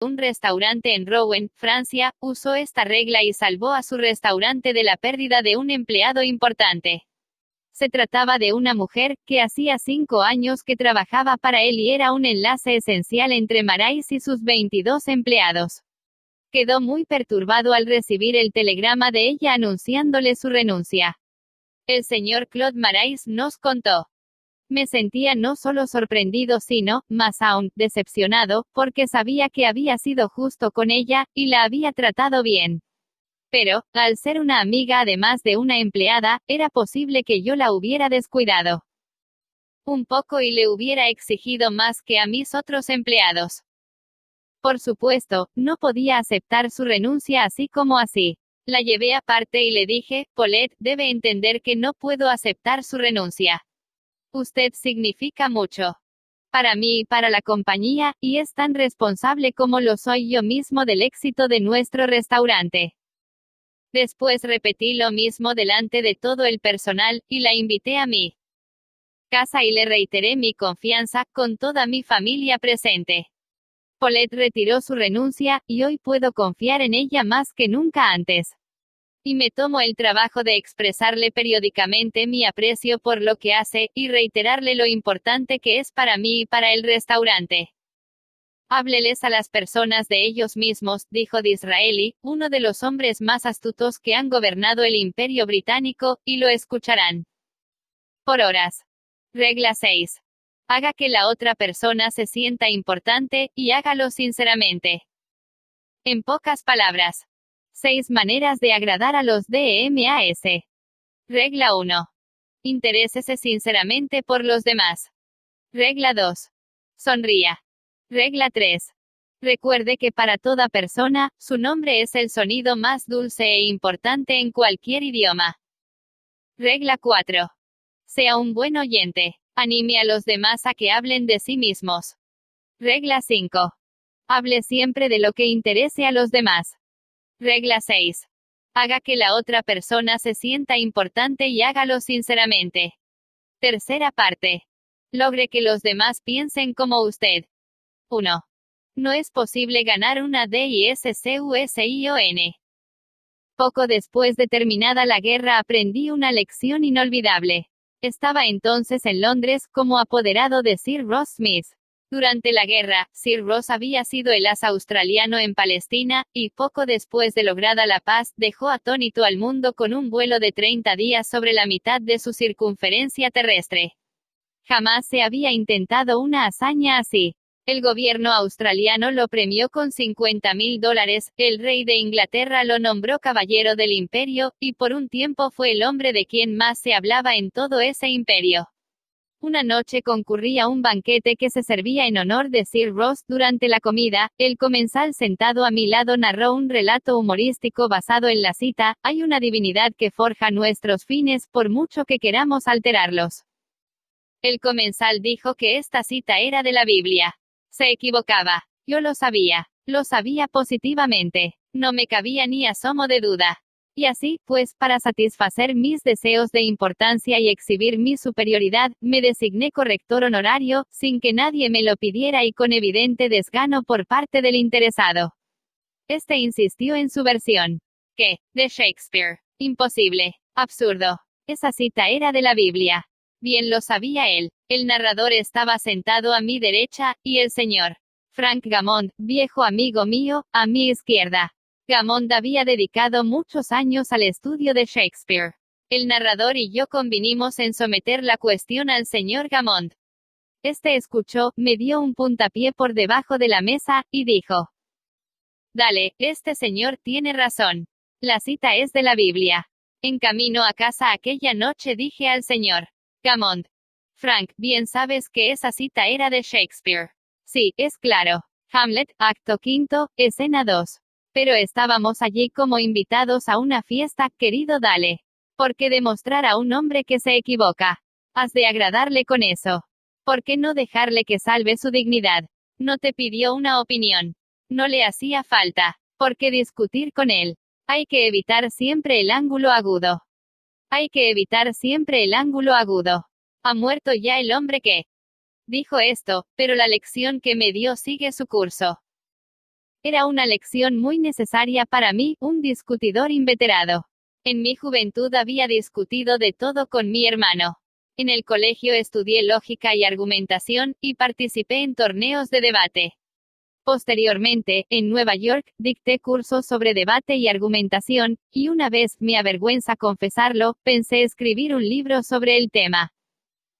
un restaurante en Rouen, Francia, usó esta regla y salvó a su restaurante de la pérdida de un empleado importante. Se trataba de una mujer, que hacía 5 años que trabajaba para él y era un enlace esencial entre Marais y sus 22 empleados. Quedó muy perturbado al recibir el telegrama de ella anunciándole su renuncia. El señor Claude Marais nos contó. Me sentía no solo sorprendido sino, más aún, decepcionado, porque sabía que había sido justo con ella, y la había tratado bien. Pero, al ser una amiga además de una empleada, era posible que yo la hubiera descuidado un poco y le hubiera exigido más que a mis otros empleados. Por supuesto, no podía aceptar su renuncia así como así. La llevé aparte y le dije, Paulette, debe entender que no puedo aceptar su renuncia. Usted significa mucho para mí y para la compañía, y es tan responsable como lo soy yo mismo del éxito de nuestro restaurante. Después repetí lo mismo delante de todo el personal, y la invité a mi casa y le reiteré mi confianza, con toda mi familia presente. Paulette retiró su renuncia, y hoy puedo confiar en ella más que nunca antes. Y me tomo el trabajo de expresarle periódicamente mi aprecio por lo que hace, y reiterarle lo importante que es para mí y para el restaurante. Hábleles a las personas de ellos mismos, dijo Disraeli, uno de los hombres más astutos que han gobernado el Imperio Británico, y lo escucharán por horas. Regla 6. Haga que la otra persona se sienta importante, y hágalo sinceramente. En pocas palabras. 6 maneras de agradar a los DMAS. Regla 1. Interésese sinceramente por los demás. Regla 2. Sonría. Regla 3. Recuerde que para toda persona, su nombre es el sonido más dulce e importante en cualquier idioma. Regla 4. Sea un buen oyente. Anime a los demás a que hablen de sí mismos. Regla 5. Hable siempre de lo que interese a los demás. Regla 6. Haga que la otra persona se sienta importante y hágalo sinceramente. Tercera parte. Logre que los demás piensen como usted. 1. No es posible ganar una DISCUSION. Poco después de terminada la guerra aprendí una lección inolvidable. Estaba entonces en Londres, como apoderado de Sir Ross Smith. Durante la guerra, Sir Ross había sido el as australiano en Palestina, y poco después de lograda la paz, dejó atónito al mundo con un vuelo de 30 días sobre la mitad de su circunferencia terrestre. Jamás se había intentado una hazaña así. El gobierno australiano lo premió con $50.000, el rey de Inglaterra lo nombró caballero del imperio, y por un tiempo fue el hombre de quien más se hablaba en todo ese imperio. Una noche concurrí a un banquete que se servía en honor de Sir Ross. Durante la comida, el comensal sentado a mi lado narró un relato humorístico basado en la cita, hay una divinidad que forja nuestros fines, por mucho que queramos alterarlos. El comensal dijo que esta cita era de la Biblia. Se equivocaba. Yo lo sabía positivamente. No me cabía ni asomo de duda. Y así, pues, para satisfacer mis deseos de importancia y exhibir mi superioridad, me designé corrector honorario, sin que nadie me lo pidiera y con evidente desgano por parte del interesado. Este insistió en su versión. ¿Qué? De Shakespeare. Imposible. Absurdo. Esa cita era de la Biblia. Bien lo sabía él. El narrador estaba sentado a mi derecha, y el señor Frank Gammond, viejo amigo mío, a mi izquierda. Gammond había dedicado muchos años al estudio de Shakespeare. El narrador y yo convinimos en someter la cuestión al señor Gammond. Este escuchó, me dio un puntapié por debajo de la mesa, y dijo: Dale, este señor tiene razón. La cita es de la Biblia. En camino a casa aquella noche dije al señor Gammond: Frank, bien sabes que esa cita era de Shakespeare. Sí, es claro. Hamlet, acto quinto, escena 2. Pero estábamos allí como invitados a una fiesta, querido Dale. ¿Por qué demostrar a un hombre que se equivoca? Has de agradarle con eso. ¿Por qué no dejarle que salve su dignidad? No te pidió una opinión. No le hacía falta. ¿Por qué discutir con él? Hay que evitar siempre el ángulo agudo. Hay que evitar siempre el ángulo agudo. Ha muerto ya el hombre que dijo esto, pero la lección que me dio sigue su curso. Era una lección muy necesaria para mí, un discutidor inveterado. En mi juventud había discutido de todo con mi hermano. En el colegio estudié lógica y argumentación, y participé en torneos de debate. Posteriormente, en Nueva York, dicté cursos sobre debate y argumentación, y una vez, me avergüenza confesarlo, pensé escribir un libro sobre el tema.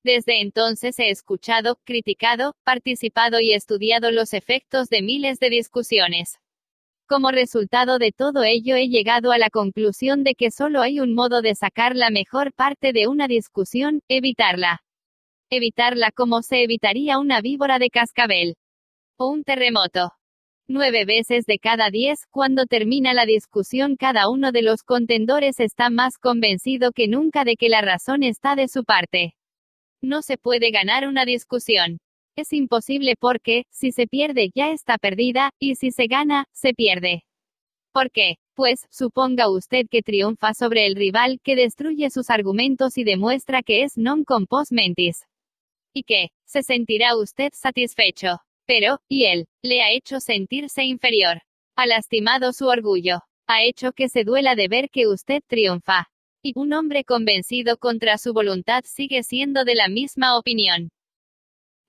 Desde entonces he escuchado, criticado, participado y estudiado los efectos de miles de discusiones. Como resultado de todo ello he llegado a la conclusión de que solo hay un modo de sacar la mejor parte de una discusión: evitarla. Evitarla como se evitaría una víbora de cascabel. O un terremoto. 9 veces de cada 10, cuando termina la discusión, cada uno de los contendores está más convencido que nunca de que la razón está de su parte. No se puede ganar una discusión. Es imposible porque, si se pierde ya está perdida, y si se gana, se pierde. ¿Por qué? Pues, suponga usted que triunfa sobre el rival, que destruye sus argumentos y demuestra que es non compos mentis. ¿Y qué? Se sentirá usted satisfecho. Pero, ¿y él? Le ha hecho sentirse inferior. Ha lastimado su orgullo. Ha hecho que se duela de ver que usted triunfa. Y un hombre convencido contra su voluntad sigue siendo de la misma opinión.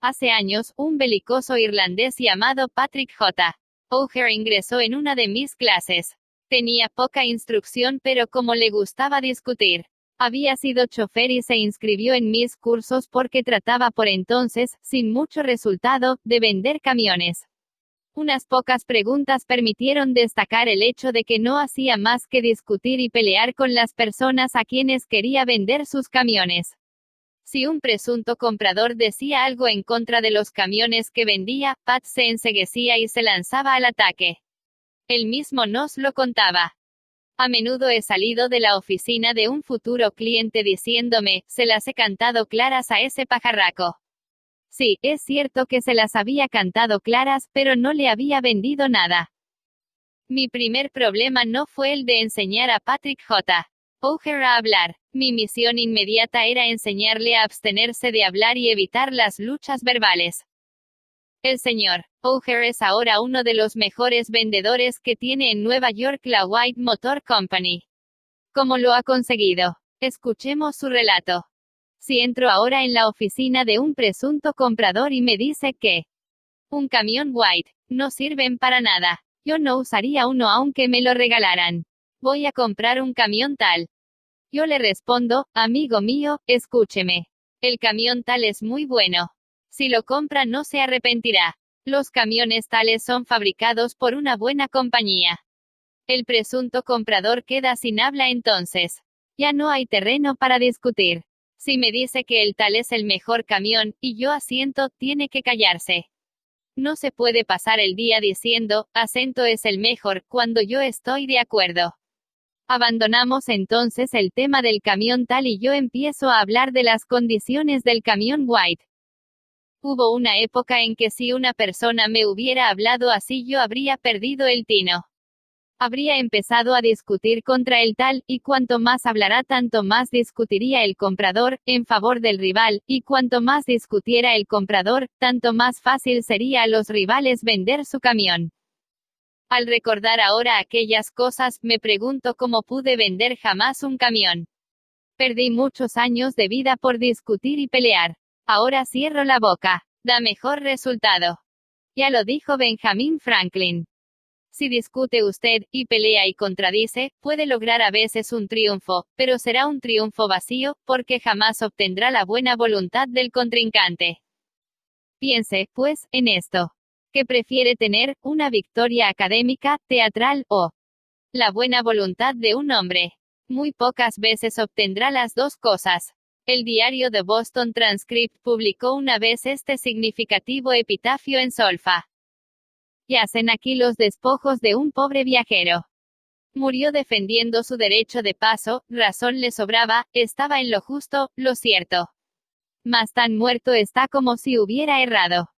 Hace años, un belicoso irlandés llamado Patrick J. O'Hare ingresó en una de mis clases. Tenía poca instrucción, pero como le gustaba discutir. Había sido chofer y se inscribió en mis cursos porque trataba por entonces, sin mucho resultado, de vender camiones. Unas pocas preguntas permitieron destacar el hecho de que no hacía más que discutir y pelear con las personas a quienes quería vender sus camiones. Si un presunto comprador decía algo en contra de los camiones que vendía, Pat se enceguecía y se lanzaba al ataque. Él mismo nos lo contaba. A menudo he salido de la oficina de un futuro cliente diciéndome, se las he cantado claras a ese pajarraco. Sí, es cierto que se las había cantado claras, pero no le había vendido nada. Mi primer problema no fue el de enseñar a Patrick J. O'Hare a hablar. Mi misión inmediata era enseñarle a abstenerse de hablar y evitar las luchas verbales. El señor O'Hare es ahora uno de los mejores vendedores que tiene en Nueva York la White Motor Company. ¿Cómo lo ha conseguido? Escuchemos su relato. Si entro ahora en la oficina de un presunto comprador y me dice que un camión White no sirven para nada, yo no usaría uno aunque me lo regalaran. Voy a comprar un camión tal. Yo le respondo, amigo mío, escúcheme. El camión tal es muy bueno. Si lo compra no se arrepentirá. Los camiones tales son fabricados por una buena compañía. El presunto comprador queda sin habla entonces. Ya no hay terreno para discutir. Si me dice que el tal es el mejor camión, y yo asiento, tiene que callarse. No se puede pasar el día diciendo, acento es el mejor, cuando yo estoy de acuerdo. Abandonamos entonces el tema del camión tal y yo empiezo a hablar de las condiciones del camión White. Hubo una época en que si una persona me hubiera hablado así yo habría perdido el tino. Habría empezado a discutir contra el tal, y cuanto más hablará tanto más discutiría el comprador, en favor del rival, y cuanto más discutiera el comprador, tanto más fácil sería a los rivales vender su camión. Al recordar ahora aquellas cosas, me pregunto cómo pude vender jamás un camión. Perdí muchos años de vida por discutir y pelear. Ahora cierro la boca. Da mejor resultado. Ya lo dijo Benjamin Franklin. Si discute usted, y pelea y contradice, puede lograr a veces un triunfo, pero será un triunfo vacío, porque jamás obtendrá la buena voluntad del contrincante. Piense, pues, en esto. ¿Qué prefiere tener, una victoria académica, teatral, o la buena voluntad de un hombre? Muy pocas veces obtendrá las dos cosas. El diario The Boston Transcript publicó una vez este significativo epitafio en solfa. Yacen aquí los despojos de un pobre viajero. Murió defendiendo su derecho de paso, razón le sobraba, estaba en lo justo, lo cierto. Mas tan muerto está como si hubiera errado.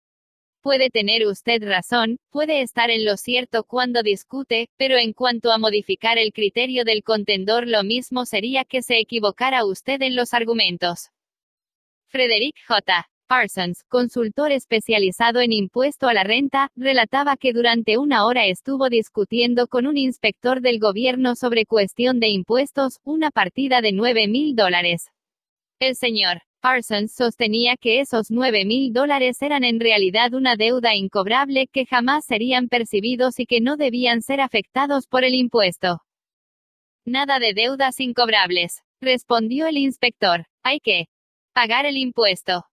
Puede tener usted razón, puede estar en lo cierto cuando discute, pero en cuanto a modificar el criterio del contendor lo mismo sería que se equivocara usted en los argumentos. Frederick J. Parsons, consultor especializado en impuesto a la renta, relataba que durante una hora estuvo discutiendo con un inspector del gobierno sobre cuestión de impuestos, una partida de $9,000. El señor Parsons sostenía que esos $9,000 eran en realidad una deuda incobrable que jamás serían percibidos y que no debían ser afectados por el impuesto. Nada de deudas incobrables, respondió el inspector. Hay que pagar el impuesto.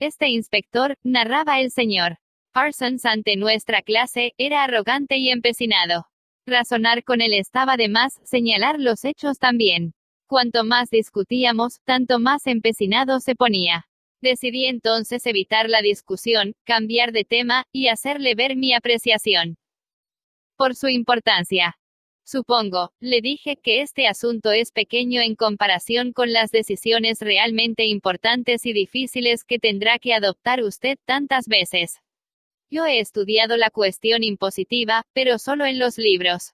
Este inspector, narraba el señor Parsons ante nuestra clase, era arrogante y empecinado. Razonar con él estaba de más, señalar los hechos también. Cuanto más discutíamos, tanto más empecinado se ponía. Decidí entonces evitar la discusión, cambiar de tema, y hacerle ver mi apreciación por su importancia. Supongo, le dije, que este asunto es pequeño en comparación con las decisiones realmente importantes y difíciles que tendrá que adoptar usted tantas veces. Yo he estudiado la cuestión impositiva, pero solo en los libros.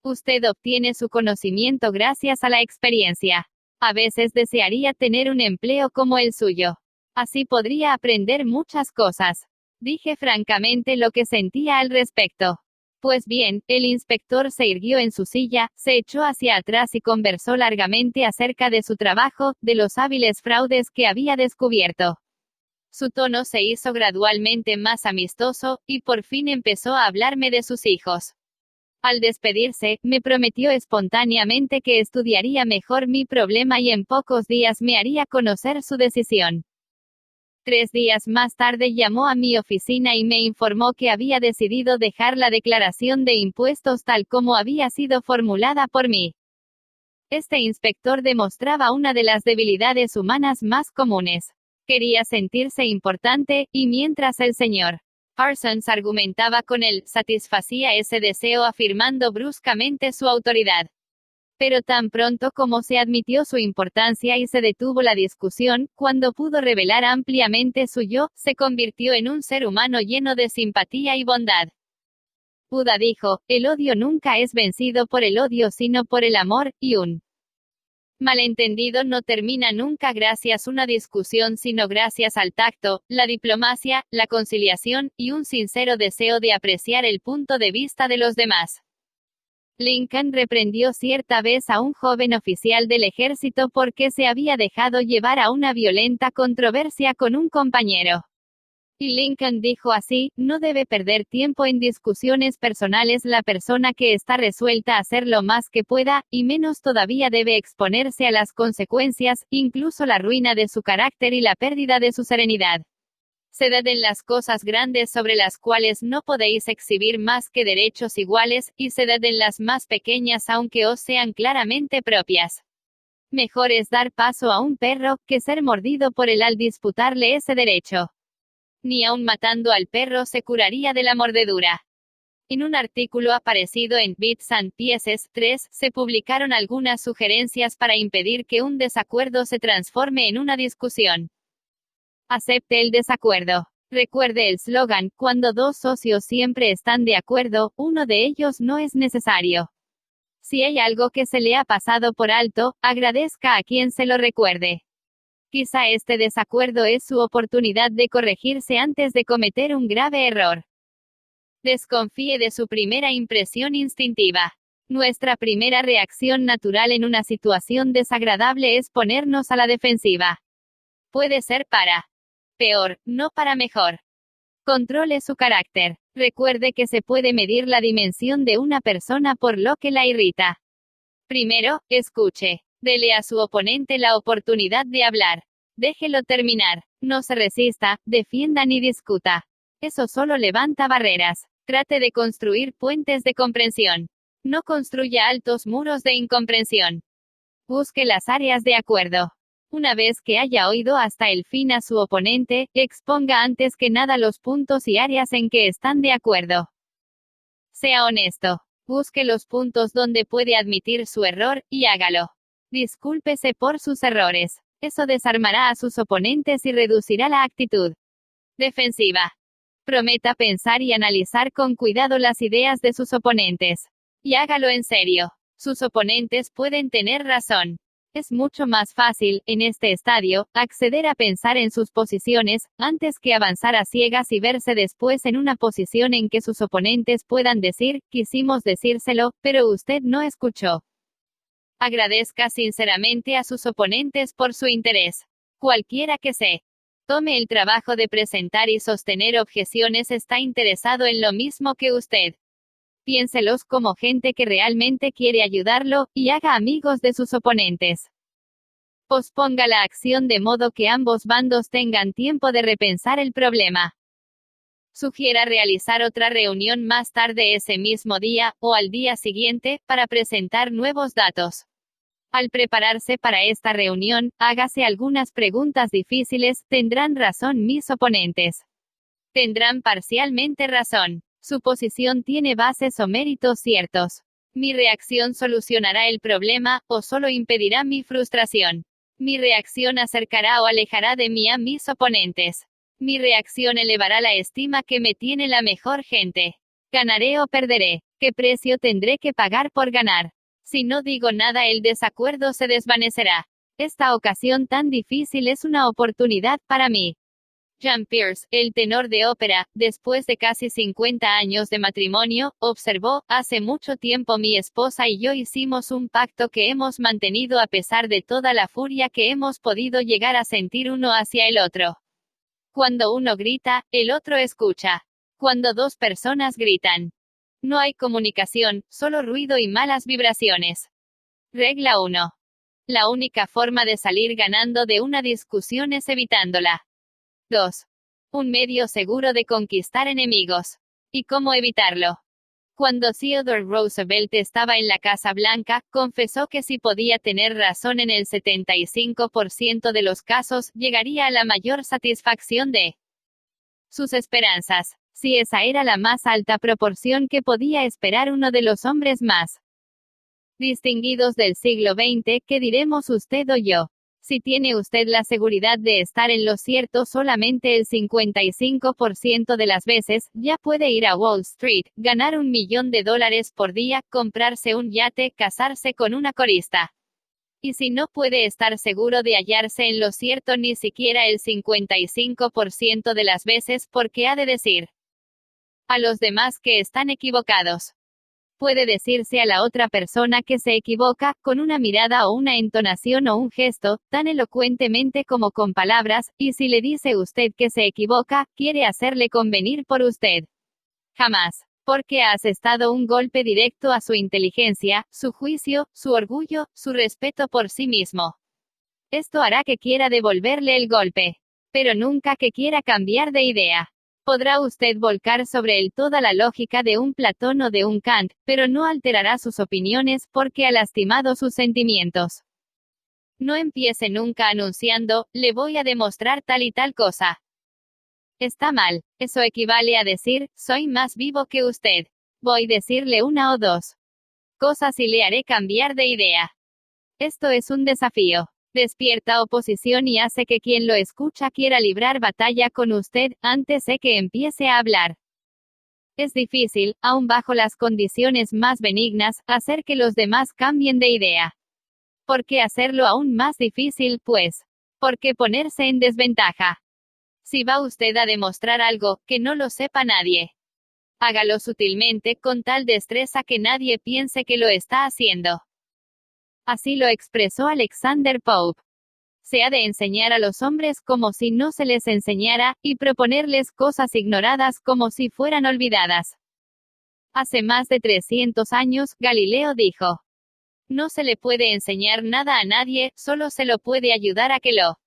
Usted obtiene su conocimiento gracias a la experiencia. A veces desearía tener un empleo como el suyo. Así podría aprender muchas cosas. Dije francamente lo que sentía al respecto. Pues bien, el inspector se irguió en su silla, se echó hacia atrás y conversó largamente acerca de su trabajo, de los hábiles fraudes que había descubierto. Su tono se hizo gradualmente más amistoso, y por fin empezó a hablarme de sus hijos. Al despedirse, me prometió espontáneamente que estudiaría mejor mi problema y en pocos días me haría conocer su decisión. 3 días más tarde llamó a mi oficina y me informó que había decidido dejar la declaración de impuestos tal como había sido formulada por mí. Este inspector demostraba una de las debilidades humanas más comunes. Quería sentirse importante, y mientras el señor Parsons argumentaba con él, satisfacía ese deseo afirmando bruscamente su autoridad. Pero tan pronto como se admitió su importancia y se detuvo la discusión, cuando pudo revelar ampliamente su yo, se convirtió en un ser humano lleno de simpatía y bondad. Buda dijo, el odio nunca es vencido por el odio sino por el amor, y un malentendido no termina nunca gracias a una discusión sino gracias al tacto, la diplomacia, la conciliación, y un sincero deseo de apreciar el punto de vista de los demás. Lincoln reprendió cierta vez a un joven oficial del ejército porque se había dejado llevar a una violenta controversia con un compañero. Y Lincoln dijo así, no debe perder tiempo en discusiones personales la persona que está resuelta a hacer lo más que pueda, y menos todavía debe exponerse a las consecuencias, incluso la ruina de su carácter y la pérdida de su serenidad. Ceded en las cosas grandes sobre las cuales no podéis exhibir más que derechos iguales, y ceded en las más pequeñas aunque os sean claramente propias. Mejor es dar paso a un perro, que ser mordido por él al disputarle ese derecho. Ni aun matando al perro se curaría de la mordedura. En un artículo aparecido en Bits and Pieces 3, se publicaron algunas sugerencias para impedir que un desacuerdo se transforme en una discusión. Acepte el desacuerdo. Recuerde el slogan, cuando dos socios siempre están de acuerdo, uno de ellos no es necesario. Si hay algo que se le ha pasado por alto, agradezca a quien se lo recuerde. Quizá este desacuerdo es su oportunidad de corregirse antes de cometer un grave error. Desconfíe de su primera impresión instintiva. Nuestra primera reacción natural en una situación desagradable es ponernos a la defensiva. Puede ser para peor, no para mejor. Controle su carácter. Recuerde que se puede medir la dimensión de una persona por lo que la irrita. Primero, escuche. Dele a su oponente la oportunidad de hablar. Déjelo terminar. No se resista, defienda ni discuta. Eso solo levanta barreras. Trate de construir puentes de comprensión. No construya altos muros de incomprensión. Busque las áreas de acuerdo. Una vez que haya oído hasta el fin a su oponente, exponga antes que nada los puntos y áreas en que están de acuerdo. Sea honesto. Busque los puntos donde puede admitir su error, y hágalo. Discúlpese por sus errores. Eso desarmará a sus oponentes y reducirá la actitud defensiva. Prometa pensar y analizar con cuidado las ideas de sus oponentes. Y hágalo en serio. Sus oponentes pueden tener razón. Es mucho más fácil, en este estadio, acceder a pensar en sus posiciones, antes que avanzar a ciegas y verse después en una posición en que sus oponentes puedan decir, quisimos decírselo, pero usted no escuchó. Agradezca sinceramente a sus oponentes por su interés. Cualquiera que se tome el trabajo de presentar y sostener objeciones está interesado en lo mismo que usted. Piénselos como gente que realmente quiere ayudarlo, y haga amigos de sus oponentes. Posponga la acción de modo que ambos bandos tengan tiempo de repensar el problema. Sugiera realizar otra reunión más tarde ese mismo día, o al día siguiente, para presentar nuevos datos. Al prepararse para esta reunión, hágase algunas preguntas difíciles. ¿Tendrán razón mis oponentes? Tendrán parcialmente razón. Su posición tiene bases o méritos ciertos. Mi reacción solucionará el problema, o solo impedirá mi frustración. Mi reacción acercará o alejará de mí a mis oponentes. Mi reacción elevará la estima que me tiene la mejor gente. ¿Ganaré o perderé? ¿Qué precio tendré que pagar por ganar? Si no digo nada, el desacuerdo se desvanecerá. Esta ocasión tan difícil es una oportunidad para mí. Jean Pierce, el tenor de ópera, después de casi 50 años de matrimonio, observó, hace mucho tiempo mi esposa y yo hicimos un pacto que hemos mantenido a pesar de toda la furia que hemos podido llegar a sentir uno hacia el otro. Cuando uno grita, el otro escucha. Cuando dos personas gritan, no hay comunicación, solo ruido y malas vibraciones. Regla 1. La única forma de salir ganando de una discusión es evitándola. 2. Un medio seguro de conquistar enemigos. ¿Y cómo evitarlo? Cuando Theodore Roosevelt estaba en la Casa Blanca, confesó que si podía tener razón en el 75% de los casos, llegaría a la mayor satisfacción de sus esperanzas. Si esa era la más alta proporción que podía esperar uno de los hombres más distinguidos del siglo XX, ¿qué diremos usted o yo? Si tiene usted la seguridad de estar en lo cierto solamente el 55% de las veces, ya puede ir a Wall Street, ganar $1 millón por día, comprarse un yate, casarse con una corista. Y si no puede estar seguro de hallarse en lo cierto ni siquiera el 55% de las veces, ¿por qué ha de decir a los demás que están equivocados? Puede decirse a la otra persona que se equivoca, con una mirada o una entonación o un gesto, tan elocuentemente como con palabras, y si le dice usted que se equivoca, quiere hacerle convenir por usted. Jamás. Porque ha asestado un golpe directo a su inteligencia, su juicio, su orgullo, su respeto por sí mismo. Esto hará que quiera devolverle el golpe. Pero nunca que quiera cambiar de idea. Podrá usted volcar sobre él toda la lógica de un Platón o de un Kant, pero no alterará sus opiniones porque ha lastimado sus sentimientos. No empiece nunca anunciando, le voy a demostrar tal y tal cosa. Está mal. Eso equivale a decir, soy más vivo que usted. Voy a decirle una o dos cosas y le haré cambiar de idea. Esto es un desafío. Despierta oposición y hace que quien lo escucha quiera librar batalla con usted, antes de que empiece a hablar. Es difícil, aun bajo las condiciones más benignas, hacer que los demás cambien de idea. ¿Por qué hacerlo aún más difícil, pues? ¿Por qué ponerse en desventaja? Si va usted a demostrar algo, que no lo sepa nadie. Hágalo sutilmente, con tal destreza que nadie piense que lo está haciendo. Así lo expresó Alexander Pope. Se ha de enseñar a los hombres como si no se les enseñara, y proponerles cosas ignoradas como si fueran olvidadas. Hace más de 300 años, Galileo dijo: no se le puede enseñar nada a nadie, solo se lo puede ayudar a que lo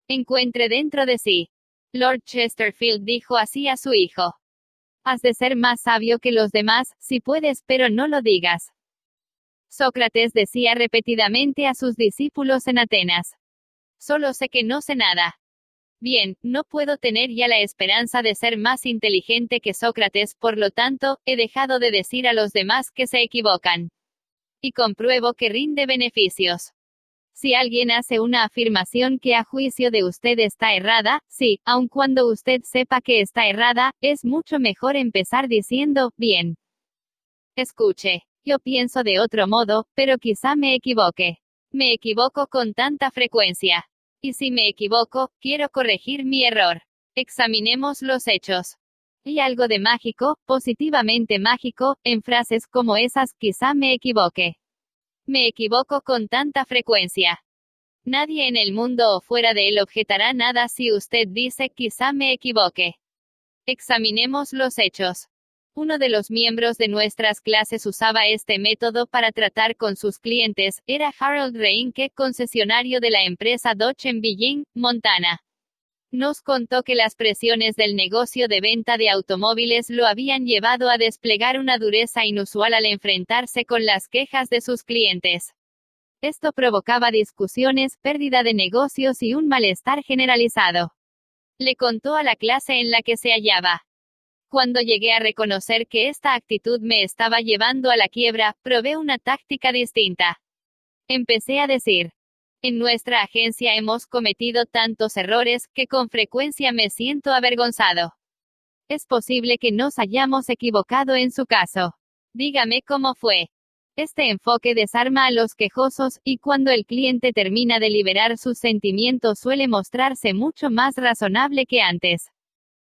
encuentre dentro de sí. Lord Chesterfield dijo así a su hijo: has de ser más sabio que los demás, si puedes, pero no lo digas. Sócrates decía repetidamente a sus discípulos en Atenas: solo sé que no sé nada. Bien, no puedo tener ya la esperanza de ser más inteligente que Sócrates, por lo tanto, he dejado de decir a los demás que se equivocan. Y compruebo que rinde beneficios. Si alguien hace una afirmación que a juicio de usted está errada, sí, aun cuando usted sepa que está errada, es mucho mejor empezar diciendo, bien. Escuche. Yo pienso de otro modo, pero quizá me equivoque. Me equivoco con tanta frecuencia. Y si me equivoco, quiero corregir mi error. Examinemos los hechos. Y algo de mágico, positivamente mágico, en frases como esas, quizá me equivoque. Me equivoco con tanta frecuencia. Nadie en el mundo o fuera de él objetará nada si usted dice quizá me equivoque. Examinemos los hechos. Uno de los miembros de nuestras clases usaba este método para tratar con sus clientes, era Harold Reinke, concesionario de la empresa Dodge en Billings, Montana. Nos contó que las presiones del negocio de venta de automóviles lo habían llevado a desplegar una dureza inusual al enfrentarse con las quejas de sus clientes. Esto provocaba discusiones, pérdida de negocios y un malestar generalizado. Le contó a la clase en la que se hallaba. Cuando llegué a reconocer que esta actitud me estaba llevando a la quiebra, probé una táctica distinta. Empecé a decir: en nuestra agencia hemos cometido tantos errores, que con frecuencia me siento avergonzado. Es posible que nos hayamos equivocado en su caso. Dígame cómo fue. Este enfoque desarma a los quejosos, y cuando el cliente termina de liberar sus sentimientos suele mostrarse mucho más razonable que antes.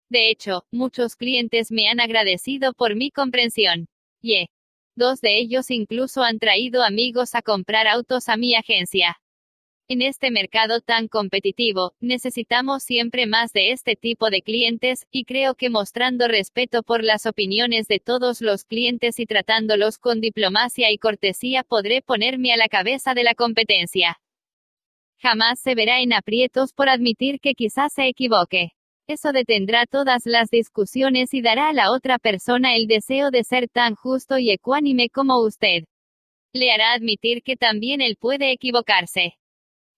De hecho, muchos clientes me han agradecido por mi comprensión. Y 2 de ellos incluso han traído amigos a comprar autos a mi agencia. En este mercado tan competitivo, necesitamos siempre más de este tipo de clientes, y creo que mostrando respeto por las opiniones de todos los clientes y tratándolos con diplomacia y cortesía podré ponerme a la cabeza de la competencia. Jamás se verá en aprietos por admitir que quizás se equivoque. Eso detendrá todas las discusiones y dará a la otra persona el deseo de ser tan justo y ecuánime como usted. Le hará admitir que también él puede equivocarse.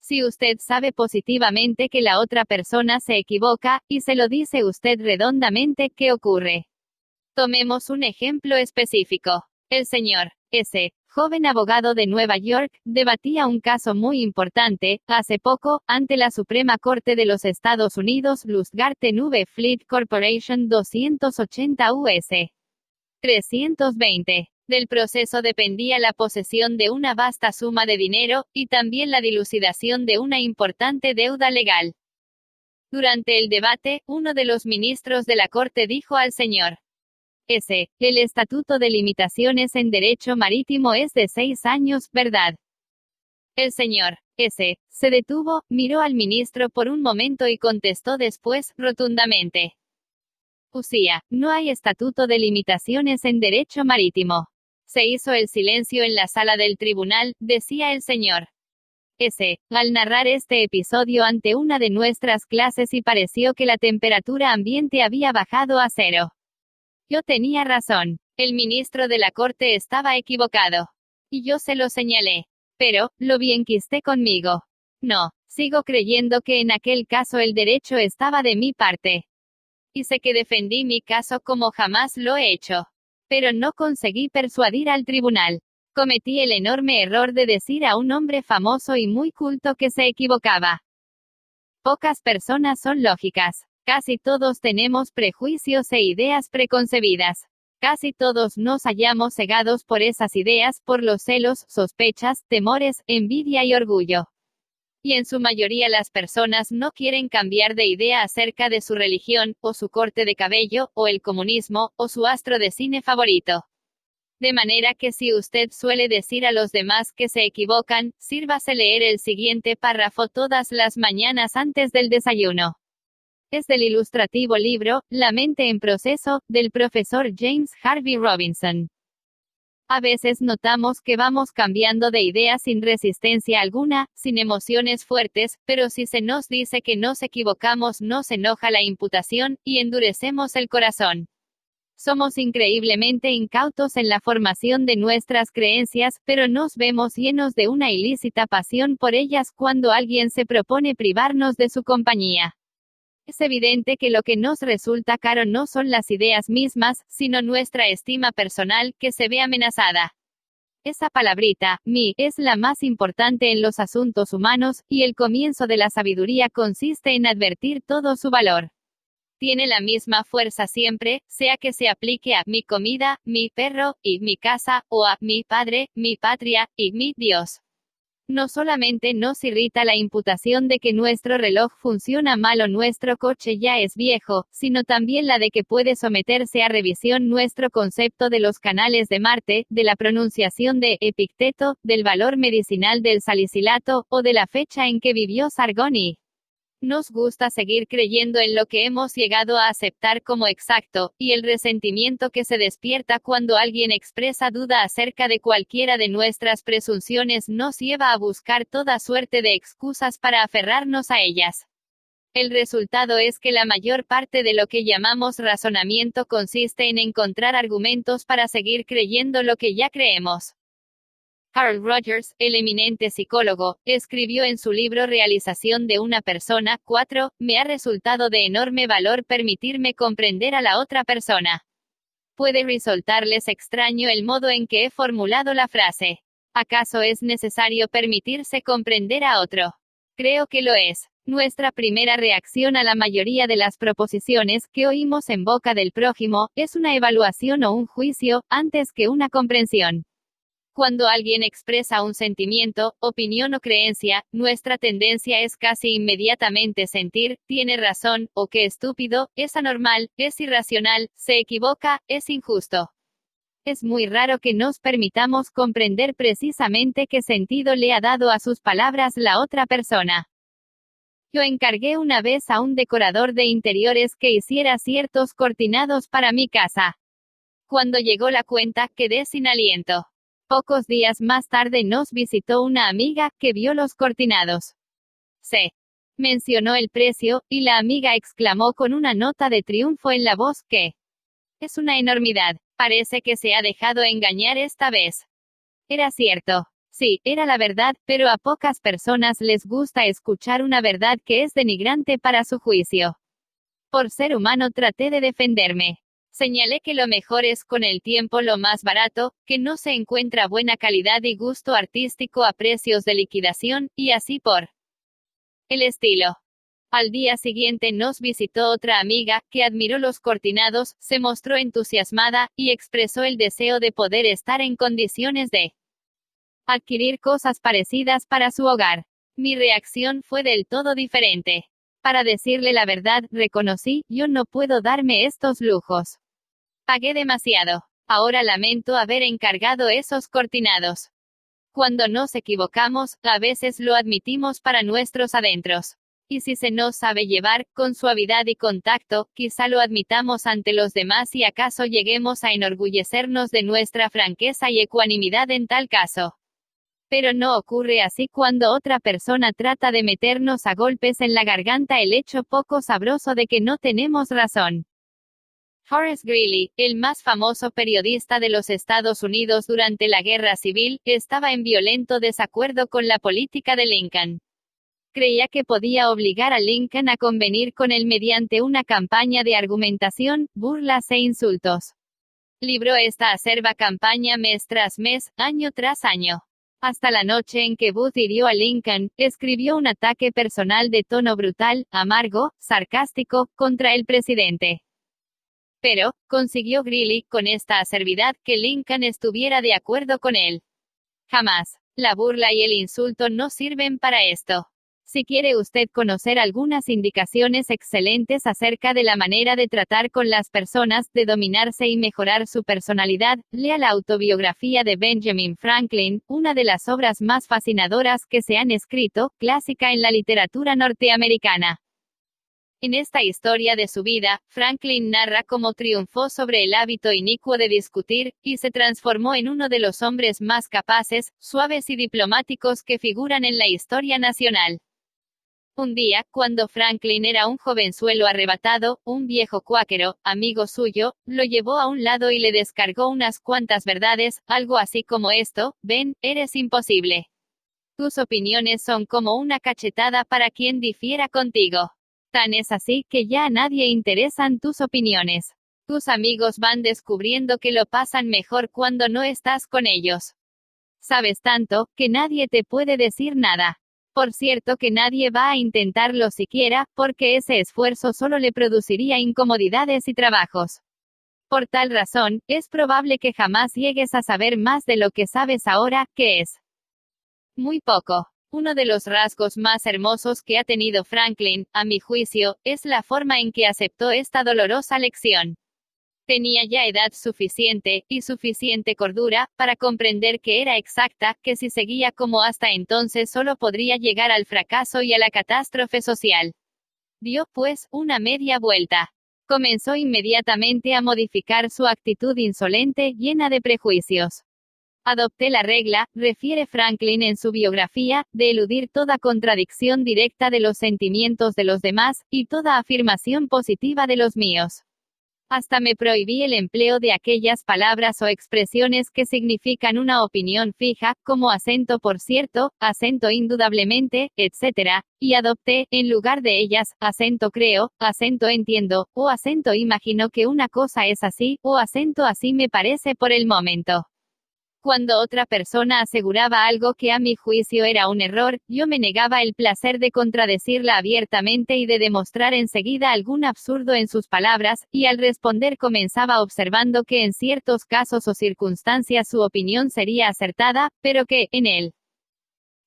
Si usted sabe positivamente que la otra persona se equivoca, y se lo dice usted redondamente, ¿qué ocurre? Tomemos un ejemplo específico. El señor S., joven abogado de Nueva York, debatía un caso muy importante, hace poco, ante la Suprema Corte de los Estados Unidos, Lustgarten v. Fleet Corporation 280 US. 320. Del proceso dependía la posesión de una vasta suma de dinero, y también la dilucidación de una importante deuda legal. Durante el debate, uno de los ministros de la Corte dijo al señor S., el Estatuto de Limitaciones en Derecho Marítimo es de 6 años, ¿verdad? El señor S. se detuvo, miró al ministro por un momento y contestó después, rotundamente: Usía, no hay estatuto de limitaciones en derecho marítimo. Se hizo el silencio en la sala del tribunal, decía el señor S., al narrar este episodio ante una de nuestras clases y pareció que la temperatura ambiente había bajado a 0. Yo tenía razón. El ministro de la corte estaba equivocado. Y yo se lo señalé. Pero, lo vi enquisté conmigo. No, sigo creyendo que en aquel caso el derecho estaba de mi parte. Y sé que defendí mi caso como jamás lo he hecho. Pero no conseguí persuadir al tribunal. Cometí el enorme error de decir a un hombre famoso y muy culto que se equivocaba. Pocas personas son lógicas. Casi todos tenemos prejuicios e ideas preconcebidas. Casi todos nos hallamos cegados por esas ideas, por los celos, sospechas, temores, envidia y orgullo. Y en su mayoría las personas no quieren cambiar de idea acerca de su religión, o su corte de cabello, o el comunismo, o su astro de cine favorito. De manera que si usted suele decir a los demás que se equivocan, sírvase leer el siguiente párrafo todas las mañanas antes del desayuno. Es del ilustrativo libro, La mente en proceso, del profesor James Harvey Robinson. A veces notamos que vamos cambiando de idea sin resistencia alguna, sin emociones fuertes, pero si se nos dice que nos equivocamos nos enoja la imputación, y endurecemos el corazón. Somos increíblemente incautos en la formación de nuestras creencias, pero nos vemos llenos de una ilícita pasión por ellas cuando alguien se propone privarnos de su compañía. Es evidente que lo que nos resulta caro no son las ideas mismas, sino nuestra estima personal, que se ve amenazada. Esa palabrita, mí, es la más importante en los asuntos humanos, y el comienzo de la sabiduría consiste en advertir todo su valor. Tiene la misma fuerza siempre, sea que se aplique a mi comida, mi perro, y mi casa, o a mi padre, mi patria, y mi Dios. No solamente nos irrita la imputación de que nuestro reloj funciona mal o nuestro coche ya es viejo, sino también la de que puede someterse a revisión nuestro concepto de los canales de Marte, de la pronunciación de Epicteto, del valor medicinal del salicilato, o de la fecha en que vivió Sargoni. Nos gusta seguir creyendo en lo que hemos llegado a aceptar como exacto, y el resentimiento que se despierta cuando alguien expresa duda acerca de cualquiera de nuestras presunciones nos lleva a buscar toda suerte de excusas para aferrarnos a ellas. El resultado es que la mayor parte de lo que llamamos razonamiento consiste en encontrar argumentos para seguir creyendo lo que ya creemos. Carl Rogers, el eminente psicólogo, escribió en su libro Realización de una persona, 4, me ha resultado de enorme valor permitirme comprender a la otra persona. Puede resultarles extraño el modo en que he formulado la frase. ¿Acaso es necesario permitirse comprender a otro? Creo que lo es. Nuestra primera reacción a la mayoría de las proposiciones que oímos en boca del prójimo, es una evaluación o un juicio, antes que una comprensión. Cuando alguien expresa un sentimiento, opinión o creencia, nuestra tendencia es casi inmediatamente sentir, tiene razón, o qué estúpido, es anormal, es irracional, se equivoca, es injusto. Es muy raro que nos permitamos comprender precisamente qué sentido le ha dado a sus palabras la otra persona. Yo encargué una vez a un decorador de interiores que hiciera ciertos cortinados para mi casa. Cuando llegó la cuenta, quedé sin aliento. Pocos días más tarde nos visitó una amiga, que vio los cortinados. Se mencionó el precio, y la amiga exclamó con una nota de triunfo en la voz que es una enormidad. Parece que se ha dejado engañar esta vez. Era cierto. Sí, era la verdad, pero a pocas personas les gusta escuchar una verdad que es denigrante para su juicio. Por ser humano traté de defenderme. Señalé que lo mejor es con el tiempo lo más barato, que no se encuentra buena calidad y gusto artístico a precios de liquidación, y así por el estilo. Al día siguiente nos visitó otra amiga, que admiró los cortinados, se mostró entusiasmada, y expresó el deseo de poder estar en condiciones de adquirir cosas parecidas para su hogar. Mi reacción fue del todo diferente. Para decirle la verdad, reconocí, yo no puedo darme estos lujos. Pagué demasiado. Ahora lamento haber encargado esos cortinados. Cuando nos equivocamos, a veces lo admitimos para nuestros adentros. Y si se nos sabe llevar, con suavidad y contacto, quizá lo admitamos ante los demás y acaso lleguemos a enorgullecernos de nuestra franqueza y ecuanimidad en tal caso. Pero no ocurre así cuando otra persona trata de meternos a golpes en la garganta el hecho poco sabroso de que no tenemos razón. Horace Greeley, el más famoso periodista de los Estados Unidos durante la Guerra Civil, estaba en violento desacuerdo con la política de Lincoln. Creía que podía obligar a Lincoln a convenir con él mediante una campaña de argumentación, burlas e insultos. Libró esta acerba campaña mes tras mes, año tras año. Hasta la noche en que Booth hirió a Lincoln, escribió un ataque personal de tono brutal, amargo, sarcástico, contra el presidente. Pero, consiguió Greeley, con esta acervidad, que Lincoln estuviera de acuerdo con él. Jamás. La burla y el insulto no sirven para esto. Si quiere usted conocer algunas indicaciones excelentes acerca de la manera de tratar con las personas, de dominarse y mejorar su personalidad, lea la autobiografía de Benjamin Franklin, una de las obras más fascinadoras que se han escrito, clásica en la literatura norteamericana. En esta historia de su vida, Franklin narra cómo triunfó sobre el hábito inicuo de discutir, y se transformó en uno de los hombres más capaces, suaves y diplomáticos que figuran en la historia nacional. Un día, cuando Franklin era un jovenzuelo arrebatado, un viejo cuáquero, amigo suyo, lo llevó a un lado y le descargó unas cuantas verdades, algo así como esto: «Ben, eres imposible. Tus opiniones son como una cachetada para quien difiera contigo. Tan es así, que ya a nadie interesan tus opiniones. Tus amigos van descubriendo que lo pasan mejor cuando no estás con ellos. Sabes tanto, que nadie te puede decir nada. Por cierto que nadie va a intentarlo siquiera, porque ese esfuerzo solo le produciría incomodidades y trabajos. Por tal razón, es probable que jamás llegues a saber más de lo que sabes ahora, que es Muy poco. Uno de los rasgos más hermosos que ha tenido Franklin, a mi juicio, es la forma en que aceptó esta dolorosa lección. Tenía ya edad suficiente, y suficiente cordura, para comprender que era exacta, que si seguía como hasta entonces solo podría llegar al fracaso y a la catástrofe social. Dio, pues, una media vuelta. Comenzó inmediatamente a modificar su actitud insolente, llena de prejuicios. Adopté la regla, refiere Franklin en su biografía, de eludir toda contradicción directa de los sentimientos de los demás, y toda afirmación positiva de los míos. Hasta me prohibí el empleo de aquellas palabras o expresiones que significan una opinión fija, como acento por cierto, acento indudablemente, etc., y adopté, en lugar de ellas, acento creo, acento entiendo, o acento imagino que una cosa es así, o acento así me parece por el momento. Cuando otra persona aseguraba algo que a mi juicio era un error, yo me negaba el placer de contradecirla abiertamente y de demostrar enseguida algún absurdo en sus palabras, y al responder comenzaba observando que en ciertos casos o circunstancias su opinión sería acertada, pero que, en el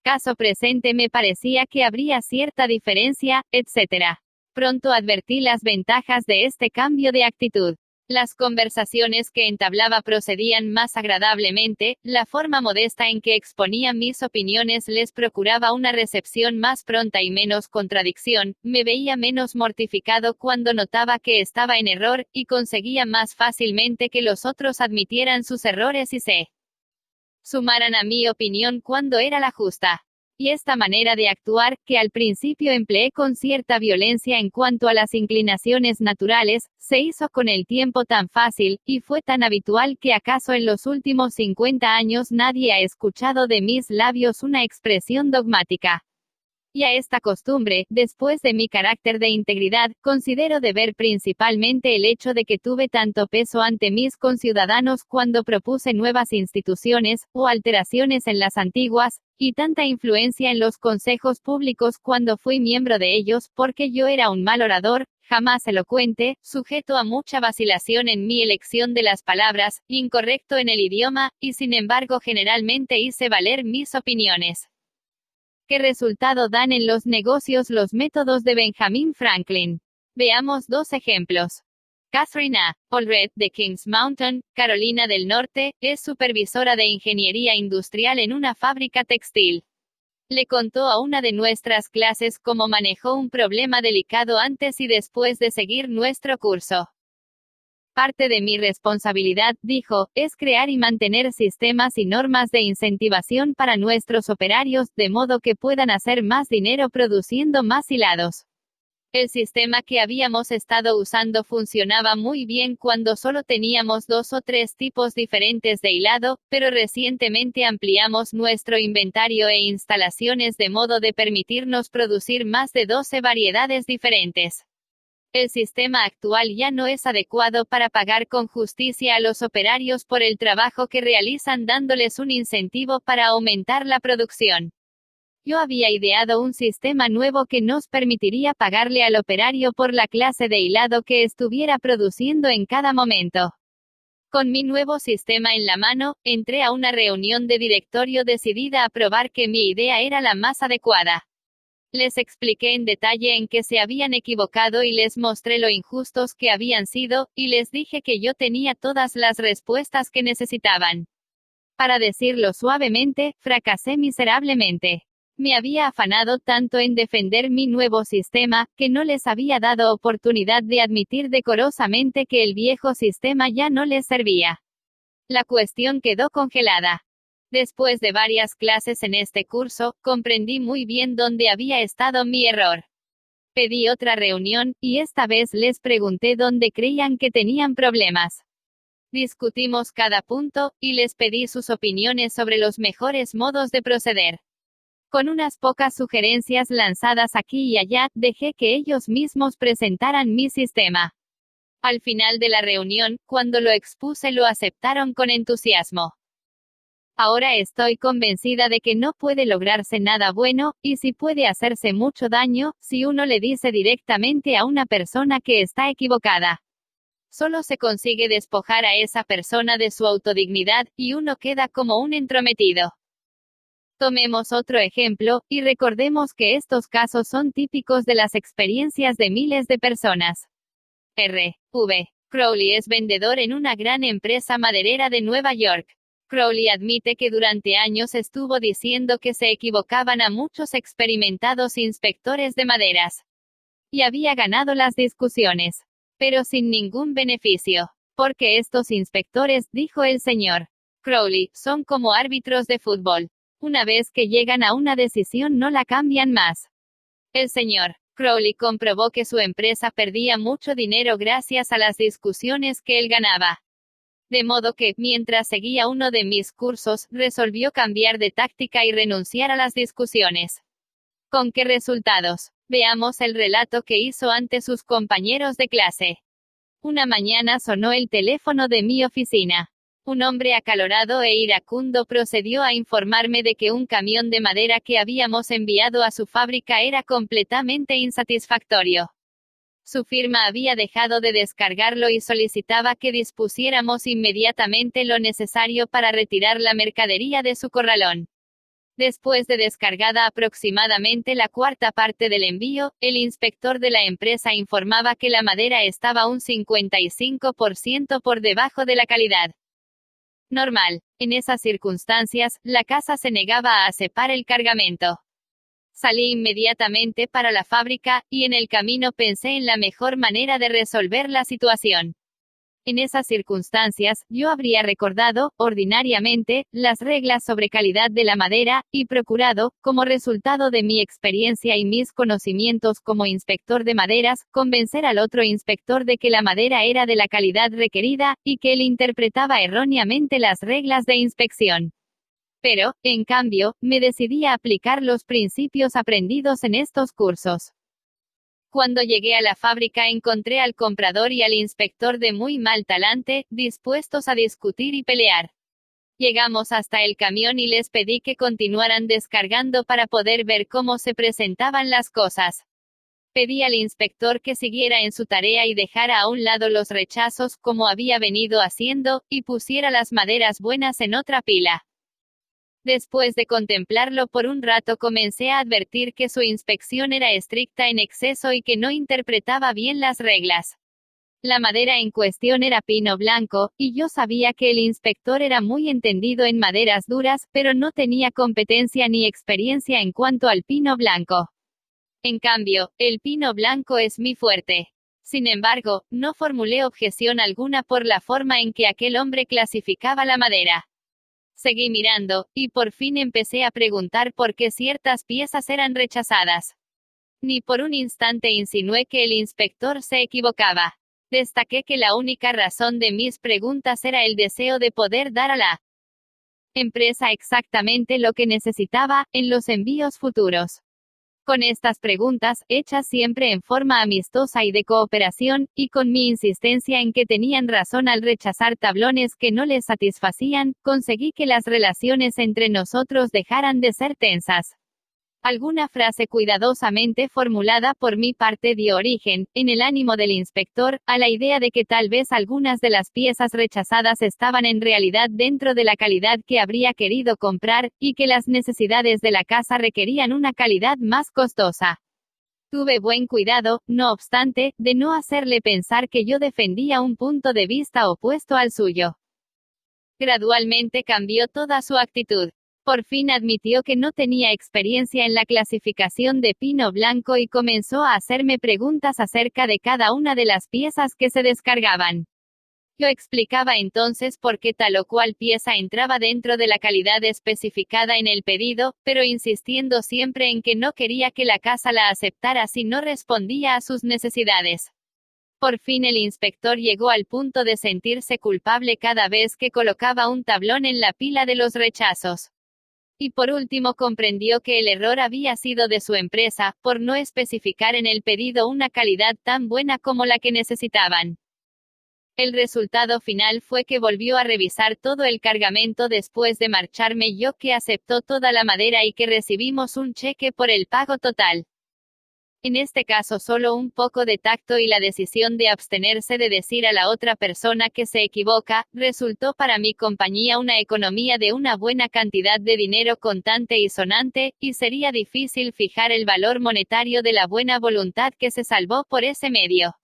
caso presente me parecía que habría cierta diferencia, etc. Pronto advertí las ventajas de este cambio de actitud. Las conversaciones que entablaba procedían más agradablemente, la forma modesta en que exponía mis opiniones les procuraba una recepción más pronta y menos contradicción, me veía menos mortificado cuando notaba que estaba en error, y conseguía más fácilmente que los otros admitieran sus errores y se sumaran a mi opinión cuando era la justa. Y esta manera de actuar, que al principio empleé con cierta violencia en cuanto a las inclinaciones naturales, se hizo con el tiempo tan fácil, y fue tan habitual que acaso en los últimos 50 años nadie ha escuchado de mis labios una expresión dogmática. Y a esta costumbre, después de mi carácter de integridad, considero deber principalmente el hecho de que tuve tanto peso ante mis conciudadanos cuando propuse nuevas instituciones, o alteraciones en las antiguas, y tanta influencia en los consejos públicos cuando fui miembro de ellos, porque yo era un mal orador, jamás elocuente, sujeto a mucha vacilación en mi elección de las palabras, incorrecto en el idioma, y sin embargo generalmente hice valer mis opiniones. ¿Qué resultado dan en los negocios los métodos de Benjamin Franklin? Veamos dos ejemplos. Catherine A. Allred, de Kings Mountain, Carolina del Norte, es supervisora de ingeniería industrial en una fábrica textil. Le contó a una de nuestras clases cómo manejó un problema delicado antes y después de seguir nuestro curso. Parte de mi responsabilidad, dijo, es crear y mantener sistemas y normas de incentivación para nuestros operarios, de modo que puedan hacer más dinero produciendo más hilados. El sistema que habíamos estado usando funcionaba muy bien cuando solo teníamos 2 o 3 tipos diferentes de hilado, pero recientemente ampliamos nuestro inventario e instalaciones de modo de permitirnos producir más de 12 variedades diferentes. El sistema actual ya no es adecuado para pagar con justicia a los operarios por el trabajo que realizan dándoles un incentivo para aumentar la producción. Yo había ideado un sistema nuevo que nos permitiría pagarle al operario por la clase de hilado que estuviera produciendo en cada momento. Con mi nuevo sistema en la mano, entré a una reunión de directorio decidida a probar que mi idea era la más adecuada. Les expliqué en detalle en qué se habían equivocado y les mostré lo injustos que habían sido, y les dije que yo tenía todas las respuestas que necesitaban. Para decirlo suavemente, fracasé miserablemente. Me había afanado tanto en defender mi nuevo sistema, que no les había dado oportunidad de admitir decorosamente que el viejo sistema ya no les servía. La cuestión quedó congelada. Después de varias clases en este curso, comprendí muy bien dónde había estado mi error. Pedí otra reunión, y esta vez les pregunté dónde creían que tenían problemas. Discutimos cada punto, y les pedí sus opiniones sobre los mejores modos de proceder. Con unas pocas sugerencias lanzadas aquí y allá, dejé que ellos mismos presentaran mi sistema. Al final de la reunión, cuando lo expuse, lo aceptaron con entusiasmo. Ahora estoy convencida de que no puede lograrse nada bueno, y si puede hacerse mucho daño, si uno le dice directamente a una persona que está equivocada. Solo se consigue despojar a esa persona de su autodignidad, y uno queda como un entrometido. Tomemos otro ejemplo, y recordemos que estos casos son típicos de las experiencias de miles de personas. R.V. Crowley es vendedor en una gran empresa maderera de Nueva York. Crowley admite que durante años estuvo diciendo que se equivocaban a muchos experimentados inspectores de maderas. Y había ganado las discusiones. Pero sin ningún beneficio. Porque estos inspectores, dijo el señor Crowley, son como árbitros de fútbol. Una vez que llegan a una decisión no la cambian más. El señor Crowley comprobó que su empresa perdía mucho dinero gracias a las discusiones que él ganaba. De modo que, mientras seguía uno de mis cursos, resolvió cambiar de táctica y renunciar a las discusiones. ¿Con qué resultados? Veamos el relato que hizo ante sus compañeros de clase. Una mañana sonó el teléfono de mi oficina. Un hombre acalorado e iracundo procedió a informarme de que un camión de madera que habíamos enviado a su fábrica era completamente insatisfactorio. Su firma había dejado de descargarlo y solicitaba que dispusiéramos inmediatamente lo necesario para retirar la mercadería de su corralón. Después de descargada aproximadamente la cuarta parte del envío, el inspector de la empresa informaba que la madera estaba un 55% por debajo de la calidad normal. En esas circunstancias, la casa se negaba a aceptar el cargamento. Salí inmediatamente para la fábrica, y en el camino pensé en la mejor manera de resolver la situación. En esas circunstancias, yo habría recordado, ordinariamente, las reglas sobre calidad de la madera, y procurado, como resultado de mi experiencia y mis conocimientos como inspector de maderas, convencer al otro inspector de que la madera era de la calidad requerida, y que él interpretaba erróneamente las reglas de inspección. Pero, en cambio, me decidí a aplicar los principios aprendidos en estos cursos. Cuando llegué a la fábrica encontré al comprador y al inspector de muy mal talante, dispuestos a discutir y pelear. Llegamos hasta el camión y les pedí que continuaran descargando para poder ver cómo se presentaban las cosas. Pedí al inspector que siguiera en su tarea y dejara a un lado los rechazos como había venido haciendo, y pusiera las maderas buenas en otra pila. Después de contemplarlo por un rato comencé a advertir que su inspección era estricta en exceso y que no interpretaba bien las reglas. La madera en cuestión era pino blanco, y yo sabía que el inspector era muy entendido en maderas duras, pero no tenía competencia ni experiencia en cuanto al pino blanco. En cambio, el pino blanco es mi fuerte. Sin embargo, no formulé objeción alguna por la forma en que aquel hombre clasificaba la madera. Seguí mirando, y por fin empecé a preguntar por qué ciertas piezas eran rechazadas. Ni por un instante insinué que el inspector se equivocaba. Destaqué que la única razón de mis preguntas era el deseo de poder dar a la empresa exactamente lo que necesitaba, en los envíos futuros. Con estas preguntas, hechas siempre en forma amistosa y de cooperación, y con mi insistencia en que tenían razón al rechazar tablones que no les satisfacían, conseguí que las relaciones entre nosotros dejaran de ser tensas. Alguna frase cuidadosamente formulada por mi parte dio origen, en el ánimo del inspector, a la idea de que tal vez algunas de las piezas rechazadas estaban en realidad dentro de la calidad que habría querido comprar, y que las necesidades de la casa requerían una calidad más costosa. Tuve buen cuidado, no obstante, de no hacerle pensar que yo defendía un punto de vista opuesto al suyo. Gradualmente cambió toda su actitud. Por fin admitió que no tenía experiencia en la clasificación de pino blanco y comenzó a hacerme preguntas acerca de cada una de las piezas que se descargaban. Yo explicaba entonces por qué tal o cual pieza entraba dentro de la calidad especificada en el pedido, pero insistiendo siempre en que no quería que la casa la aceptara si no respondía a sus necesidades. Por fin el inspector llegó al punto de sentirse culpable cada vez que colocaba un tablón en la pila de los rechazos. Y por último comprendió que el error había sido de su empresa, por no especificar en el pedido una calidad tan buena como la que necesitaban. El resultado final fue que volvió a revisar todo el cargamento después de marcharme yo, que aceptó toda la madera y que recibimos un cheque por el pago total. En este caso solo un poco de tacto y la decisión de abstenerse de decir a la otra persona que se equivoca, resultó para mi compañía una economía de una buena cantidad de dinero contante y sonante, y sería difícil fijar el valor monetario de la buena voluntad que se salvó por ese medio.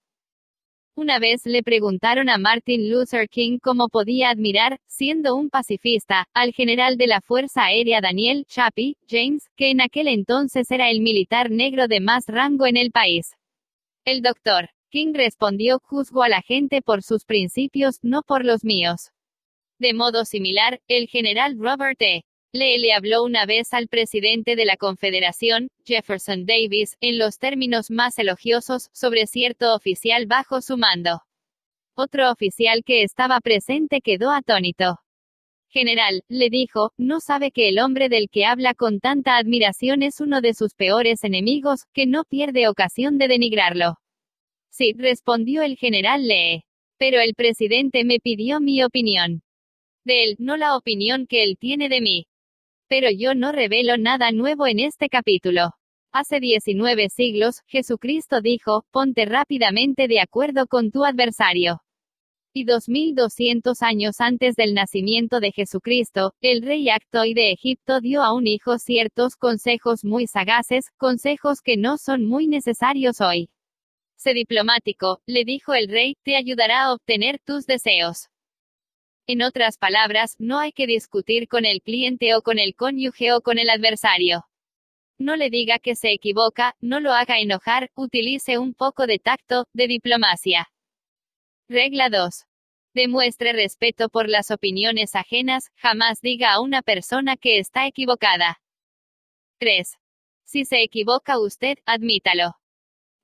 Una vez le preguntaron a Martin Luther King cómo podía admirar, siendo un pacifista, al general de la Fuerza Aérea Daniel Chappie James, que en aquel entonces era el militar negro de más rango en el país. El Dr. King respondió: juzgo a la gente por sus principios, no por los míos. De modo similar, el general Robert E. Lee le habló una vez al presidente de la Confederación, Jefferson Davis, en los términos más elogiosos, sobre cierto oficial bajo su mando. Otro oficial que estaba presente quedó atónito. General, le dijo, ¿no sabe que el hombre del que habla con tanta admiración es uno de sus peores enemigos, que no pierde ocasión de denigrarlo? Sí, respondió el general Lee. Pero el presidente me pidió mi opinión. De él, no la opinión que él tiene de mí. Pero yo no revelo nada nuevo en este capítulo. Hace 19 siglos, Jesucristo dijo, ponte rápidamente de acuerdo con tu adversario. Y 2200 años antes del nacimiento de Jesucristo, el rey Actoi de Egipto dio a un hijo ciertos consejos muy sagaces, consejos que no son muy necesarios hoy. Sé diplomático, le dijo el rey, te ayudará a obtener tus deseos. En otras palabras, no hay que discutir con el cliente o con el cónyuge o con el adversario. No le diga que se equivoca, no lo haga enojar, utilice un poco de tacto, de diplomacia. Regla 2. Demuestre respeto por las opiniones ajenas, jamás diga a una persona que está equivocada. 3. Si se equivoca usted, admítalo.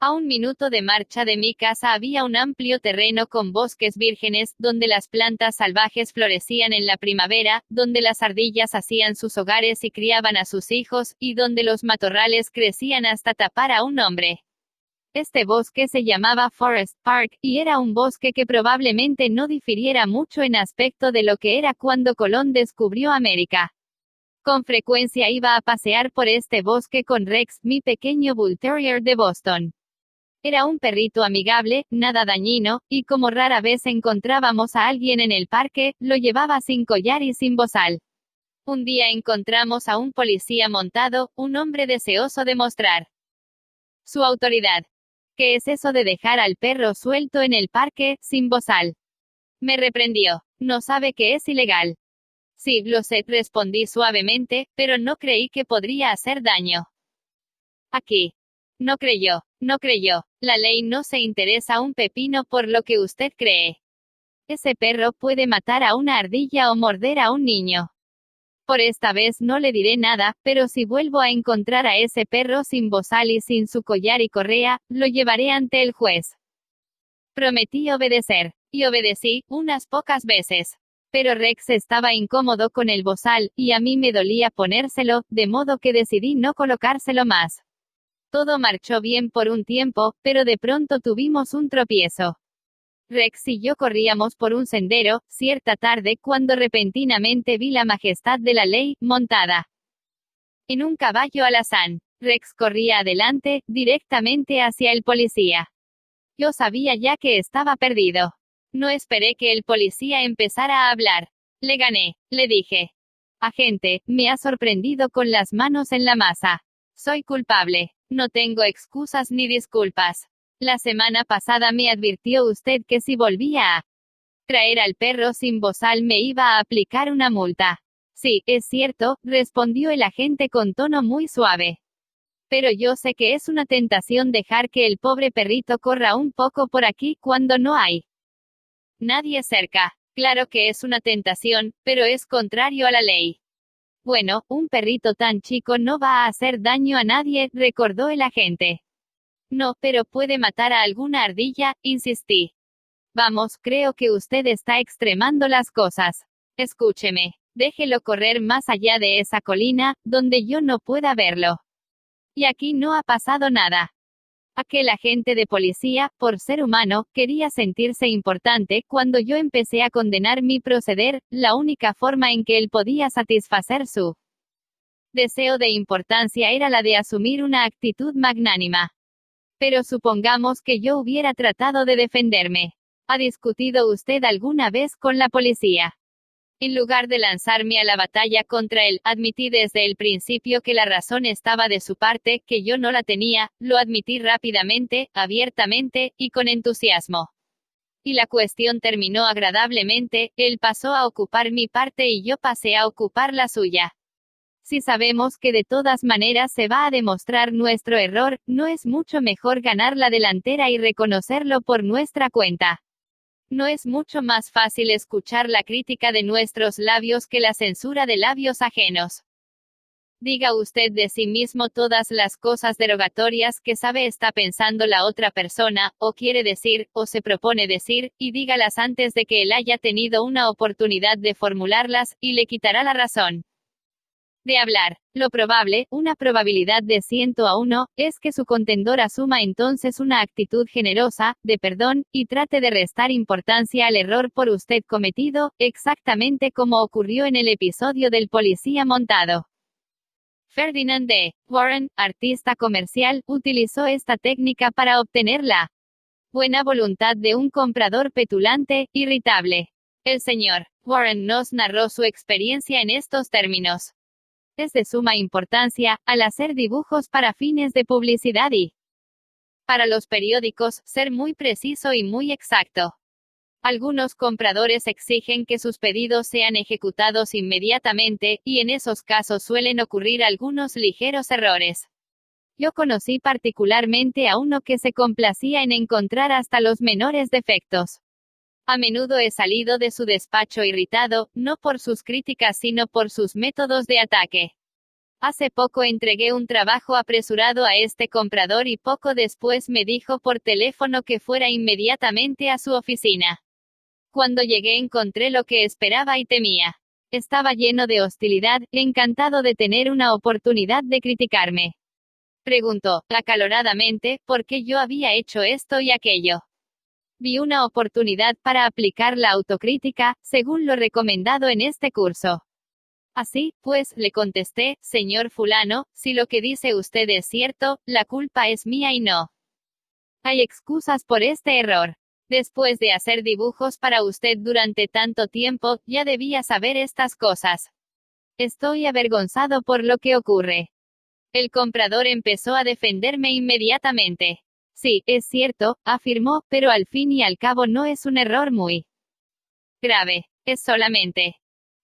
A 1 minuto de marcha de mi casa había un amplio terreno con bosques vírgenes, donde las plantas salvajes florecían en la primavera, donde las ardillas hacían sus hogares y criaban a sus hijos, y donde los matorrales crecían hasta tapar a un hombre. Este bosque se llamaba Forest Park, y era un bosque que probablemente no difiriera mucho en aspecto de lo que era cuando Colón descubrió América. Con frecuencia iba a pasear por este bosque con Rex, mi pequeño Bull Terrier de Boston. Era un perrito amigable, nada dañino, y como rara vez encontrábamos a alguien en el parque, lo llevaba sin collar y sin bozal. Un día encontramos a un policía montado, un hombre deseoso de mostrar su autoridad. ¿Qué es eso de dejar al perro suelto en el parque, sin bozal? Me reprendió. ¿No sabe que es ilegal? Sí, lo sé, respondí suavemente, pero no creí que podría hacer daño. Aquí. No creyó. La ley no se interesa un pepino por lo que usted cree. Ese perro puede matar a una ardilla o morder a un niño. Por esta vez no le diré nada, pero si vuelvo a encontrar a ese perro sin bozal y sin su collar y correa, lo llevaré ante el juez. Prometí obedecer. Y obedecí, unas pocas veces. Pero Rex estaba incómodo con el bozal, y a mí me dolía ponérselo, de modo que decidí no colocárselo más. Todo marchó bien por un tiempo, pero de pronto tuvimos un tropiezo. Rex y yo corríamos por un sendero, cierta tarde, cuando repentinamente vi la majestad de la ley, montada en un caballo alazán. Rex corría adelante, directamente hacia el policía. Yo sabía ya que estaba perdido. No esperé que el policía empezara a hablar. Le gané, le dije. Agente, me ha sorprendido con las manos en la masa. Soy culpable. No tengo excusas ni disculpas. La semana pasada me advirtió usted que si volvía a traer al perro sin bozal me iba a aplicar una multa. Sí, es cierto, respondió el agente con tono muy suave. Pero yo sé que es una tentación dejar que el pobre perrito corra un poco por aquí cuando no hay nadie cerca. Claro que es una tentación, pero es contrario a la ley. Bueno, un perrito tan chico no va a hacer daño a nadie, recordó el agente. No, pero puede matar a alguna ardilla, insistí. Vamos, creo que usted está extremando las cosas. Escúcheme, déjelo correr más allá de esa colina, donde yo no pueda verlo. Y aquí no ha pasado nada. Aquel agente de policía, por ser humano, quería sentirse importante. Cuando yo empecé a condenar mi proceder, la única forma en que él podía satisfacer su deseo de importancia era la de asumir una actitud magnánima. Pero supongamos que yo hubiera tratado de defenderme. ¿Ha discutido usted alguna vez con la policía? En lugar de lanzarme a la batalla contra él, admití desde el principio que la razón estaba de su parte, que yo no la tenía, lo admití rápidamente, abiertamente, y con entusiasmo. Y la cuestión terminó agradablemente, él pasó a ocupar mi parte y yo pasé a ocupar la suya. Si sabemos que de todas maneras se va a demostrar nuestro error, ¿no es mucho mejor ganar la delantera y reconocerlo por nuestra cuenta? ¿No es mucho más fácil escuchar la crítica de nuestros labios que la censura de labios ajenos? Diga usted de sí mismo todas las cosas derogatorias que sabe está pensando la otra persona, o quiere decir, o se propone decir, y dígalas antes de que él haya tenido una oportunidad de formularlas, y le quitará la razón de hablar. Lo probable, una probabilidad de 100 a 1, es que su contendor asuma entonces una actitud generosa, de perdón, y trate de restar importancia al error por usted cometido, exactamente como ocurrió en el episodio del policía montado. Ferdinand D. Warren, artista comercial, utilizó esta técnica para obtener la buena voluntad de un comprador petulante, irritable. El señor Warren nos narró su experiencia en estos términos. Es de suma importancia, al hacer dibujos para fines de publicidad y para los periódicos, ser muy preciso y muy exacto. Algunos compradores exigen que sus pedidos sean ejecutados inmediatamente, y en esos casos suelen ocurrir algunos ligeros errores. Yo conocí particularmente a uno que se complacía en encontrar hasta los menores defectos. A menudo he salido de su despacho irritado, no por sus críticas sino por sus métodos de ataque. Hace poco entregué un trabajo apresurado a este comprador y poco después me dijo por teléfono que fuera inmediatamente a su oficina. Cuando llegué encontré lo que esperaba y temía. Estaba lleno de hostilidad, encantado de tener una oportunidad de criticarme. Preguntó, acaloradamente, por qué yo había hecho esto y aquello. Vi una oportunidad para aplicar la autocrítica, según lo recomendado en este curso. Así, pues, le contesté, señor fulano, si lo que dice usted es cierto, la culpa es mía y no hay excusas por este error. Después de hacer dibujos para usted durante tanto tiempo, ya debía saber estas cosas. Estoy avergonzado por lo que ocurre. El comprador empezó a defenderme inmediatamente. Sí, es cierto, afirmó, pero al fin y al cabo no es un error muy grave. Es solamente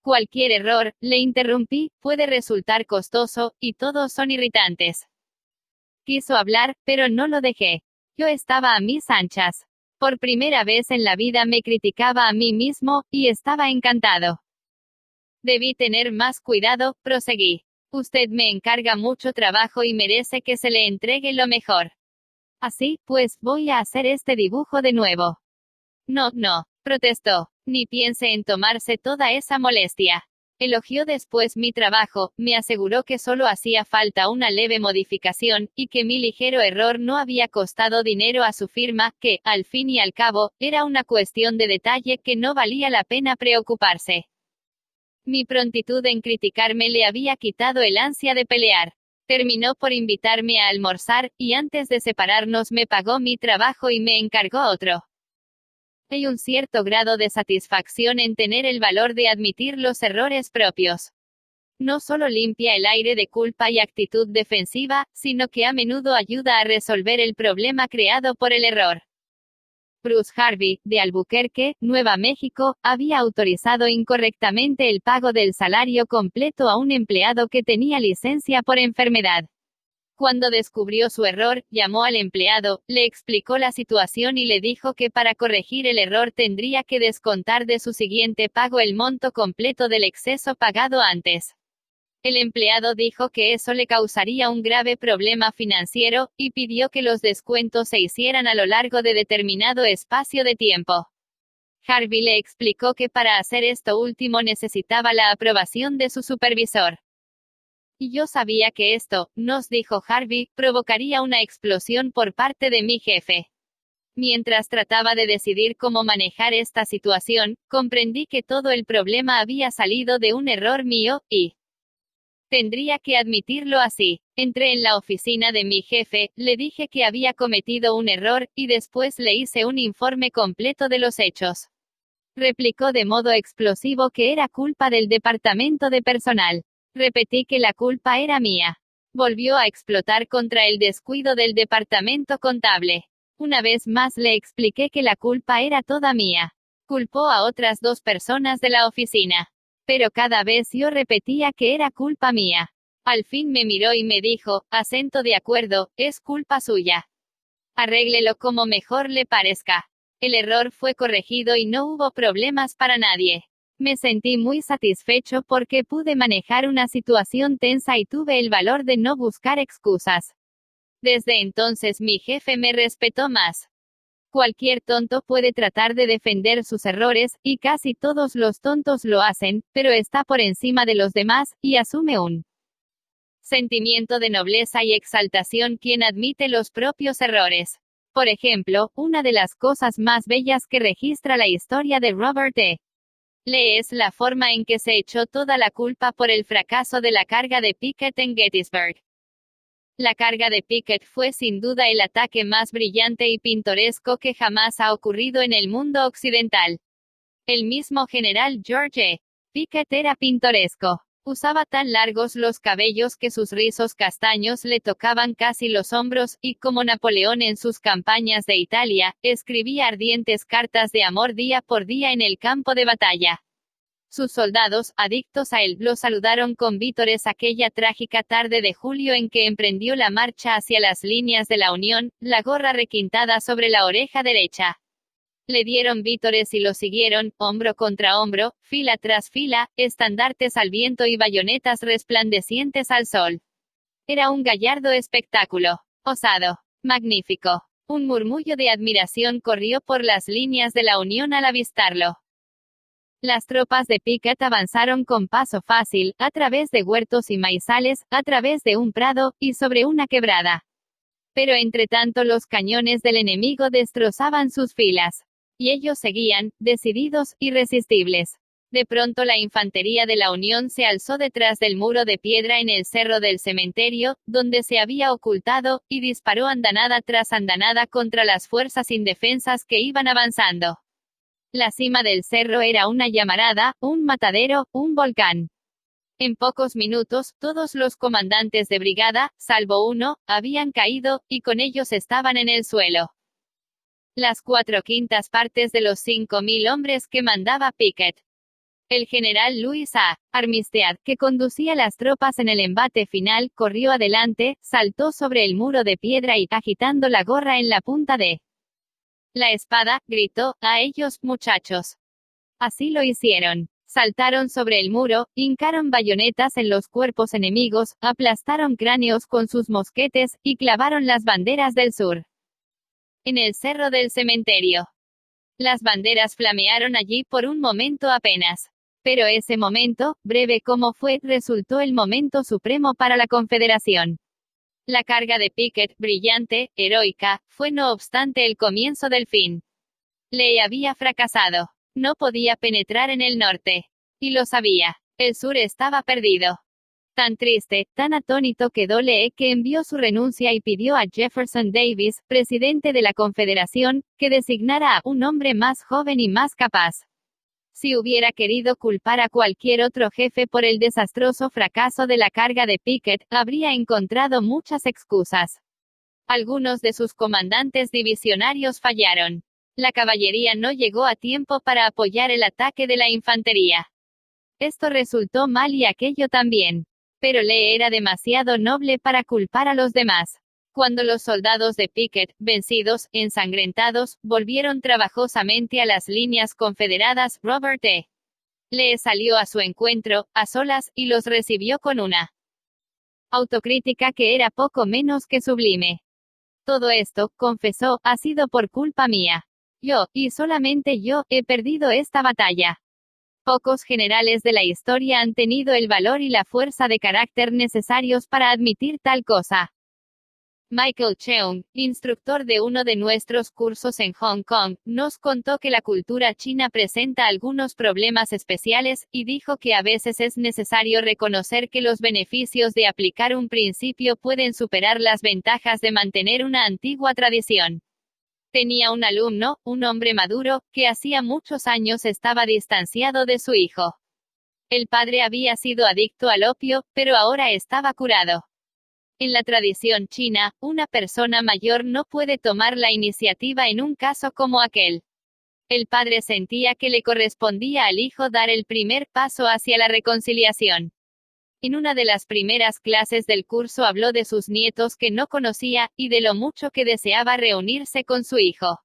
cualquier error, le interrumpí, puede resultar costoso, y todos son irritantes. Quiso hablar, pero no lo dejé. Yo estaba a mis anchas. Por primera vez en la vida me criticaba a mí mismo, y estaba encantado. Debí tener más cuidado, proseguí. Usted me encarga mucho trabajo y merece que se le entregue lo mejor. Así, pues, voy a hacer este dibujo de nuevo. No, protestó. Ni piense en tomarse toda esa molestia. Elogió después mi trabajo, me aseguró que solo hacía falta una leve modificación, y que mi ligero error no había costado dinero a su firma, que, al fin y al cabo, era una cuestión de detalle que no valía la pena preocuparse. Mi prontitud en criticarme le había quitado el ansia de pelear. Terminó por invitarme a almorzar, y antes de separarnos me pagó mi trabajo y me encargó otro. Hay un cierto grado de satisfacción en tener el valor de admitir los errores propios. No solo limpia el aire de culpa y actitud defensiva, sino que a menudo ayuda a resolver el problema creado por el error. Bruce Harvey, de Albuquerque, Nueva México, había autorizado incorrectamente el pago del salario completo a un empleado que tenía licencia por enfermedad. Cuando descubrió su error, llamó al empleado, le explicó la situación y le dijo que para corregir el error tendría que descontar de su siguiente pago el monto completo del exceso pagado antes. El empleado dijo que eso le causaría un grave problema financiero, y pidió que los descuentos se hicieran a lo largo de determinado espacio de tiempo. Harvey le explicó que para hacer esto último necesitaba la aprobación de su supervisor. Y yo sabía que esto, nos dijo Harvey, provocaría una explosión por parte de mi jefe. Mientras trataba de decidir cómo manejar esta situación, comprendí que todo el problema había salido de un error mío, y Tendría que admitirlo así. Entré en la oficina de mi jefe, le dije que había cometido un error, y después le hice un informe completo de los hechos. Replicó de modo explosivo que era culpa del departamento de personal. Repetí que la culpa era mía. Volvió a explotar contra el descuido del departamento contable. Una vez más le expliqué que la culpa era toda mía. Culpó a otras 2 personas de la oficina. Pero cada vez yo repetía que era culpa mía. Al fin me miró y me dijo, acento de acuerdo, es culpa suya. Arréglelo como mejor le parezca. El error fue corregido y no hubo problemas para nadie. Me sentí muy satisfecho porque pude manejar una situación tensa y tuve el valor de no buscar excusas. Desde entonces mi jefe me respetó más. Cualquier tonto puede tratar de defender sus errores, y casi todos los tontos lo hacen, pero está por encima de los demás, y asume un sentimiento de nobleza y exaltación quien admite los propios errores. Por ejemplo, una de las cosas más bellas que registra la historia de Robert E. Lee es la forma en que se echó toda la culpa por el fracaso de la carga de Pickett en Gettysburg. La carga de Pickett fue sin duda el ataque más brillante y pintoresco que jamás ha ocurrido en el mundo occidental. El mismo general George E. Pickett era pintoresco. Usaba tan largos los cabellos que sus rizos castaños le tocaban casi los hombros, y como Napoleón en sus campañas de Italia, escribía ardientes cartas de amor día por día en el campo de batalla. Sus soldados, adictos a él, lo saludaron con vítores aquella trágica tarde de julio en que emprendió la marcha hacia las líneas de la Unión, la gorra requintada sobre la oreja derecha. Le dieron vítores y lo siguieron, hombro contra hombro, fila tras fila, estandartes al viento y bayonetas resplandecientes al sol. Era un gallardo espectáculo. Osado. Magnífico. Un murmullo de admiración corrió por las líneas de la Unión al avistarlo. Las tropas de Pickett avanzaron con paso fácil, a través de huertos y maizales, a través de un prado, y sobre una quebrada. Pero entretanto los cañones del enemigo destrozaban sus filas. Y ellos seguían, decididos, irresistibles. De pronto la infantería de la Unión se alzó detrás del muro de piedra en el cerro del cementerio, donde se había ocultado, y disparó andanada tras andanada contra las fuerzas indefensas que iban avanzando. La cima del cerro era una llamarada, un matadero, un volcán. En pocos minutos, todos los comandantes de brigada, salvo uno, habían caído, y con ellos estaban en el suelo. Las 4/5 partes de los 5.000 hombres que mandaba Pickett. El general Louis A. Armistead, que conducía las tropas en el embate final, corrió adelante, saltó sobre el muro de piedra y, agitando la gorra en la punta de la espada, gritó, «A ellos, muchachos». Así lo hicieron. Saltaron sobre el muro, hincaron bayonetas en los cuerpos enemigos, aplastaron cráneos con sus mosquetes, y clavaron las banderas del sur. En el cerro del cementerio. Las banderas flamearon allí por un momento apenas. Pero ese momento, breve como fue, resultó el momento supremo para la Confederación. La carga de Pickett, brillante, heroica, fue no obstante el comienzo del fin. Lee había fracasado. No podía penetrar en el norte. Y lo sabía. El sur estaba perdido. Tan triste, tan atónito quedó Lee que envió su renuncia y pidió a Jefferson Davis, presidente de la Confederación, que designara a un hombre más joven y más capaz. Si hubiera querido culpar a cualquier otro jefe por el desastroso fracaso de la carga de Pickett, habría encontrado muchas excusas. Algunos de sus comandantes divisionarios fallaron. La caballería no llegó a tiempo para apoyar el ataque de la infantería. Esto resultó mal y aquello también. Pero Lee era demasiado noble para culpar a los demás. Cuando los soldados de Pickett, vencidos, ensangrentados, volvieron trabajosamente a las líneas confederadas, Robert E. Lee salió a su encuentro, a solas, y los recibió con una autocrítica que era poco menos que sublime. Todo esto, confesó, ha sido por culpa mía. Yo, y solamente yo, he perdido esta batalla. Pocos generales de la historia han tenido el valor y la fuerza de carácter necesarios para admitir tal cosa. Michael Cheung, instructor de uno de nuestros cursos en Hong Kong, nos contó que la cultura china presenta algunos problemas especiales, y dijo que a veces es necesario reconocer que los beneficios de aplicar un principio pueden superar las ventajas de mantener una antigua tradición. Tenía un alumno, un hombre maduro, que hacía muchos años estaba distanciado de su hijo. El padre había sido adicto al opio, pero ahora estaba curado. En la tradición china, una persona mayor no puede tomar la iniciativa en un caso como aquel. El padre sentía que le correspondía al hijo dar el primer paso hacia la reconciliación. En una de las primeras clases del curso habló de sus nietos que no conocía, y de lo mucho que deseaba reunirse con su hijo.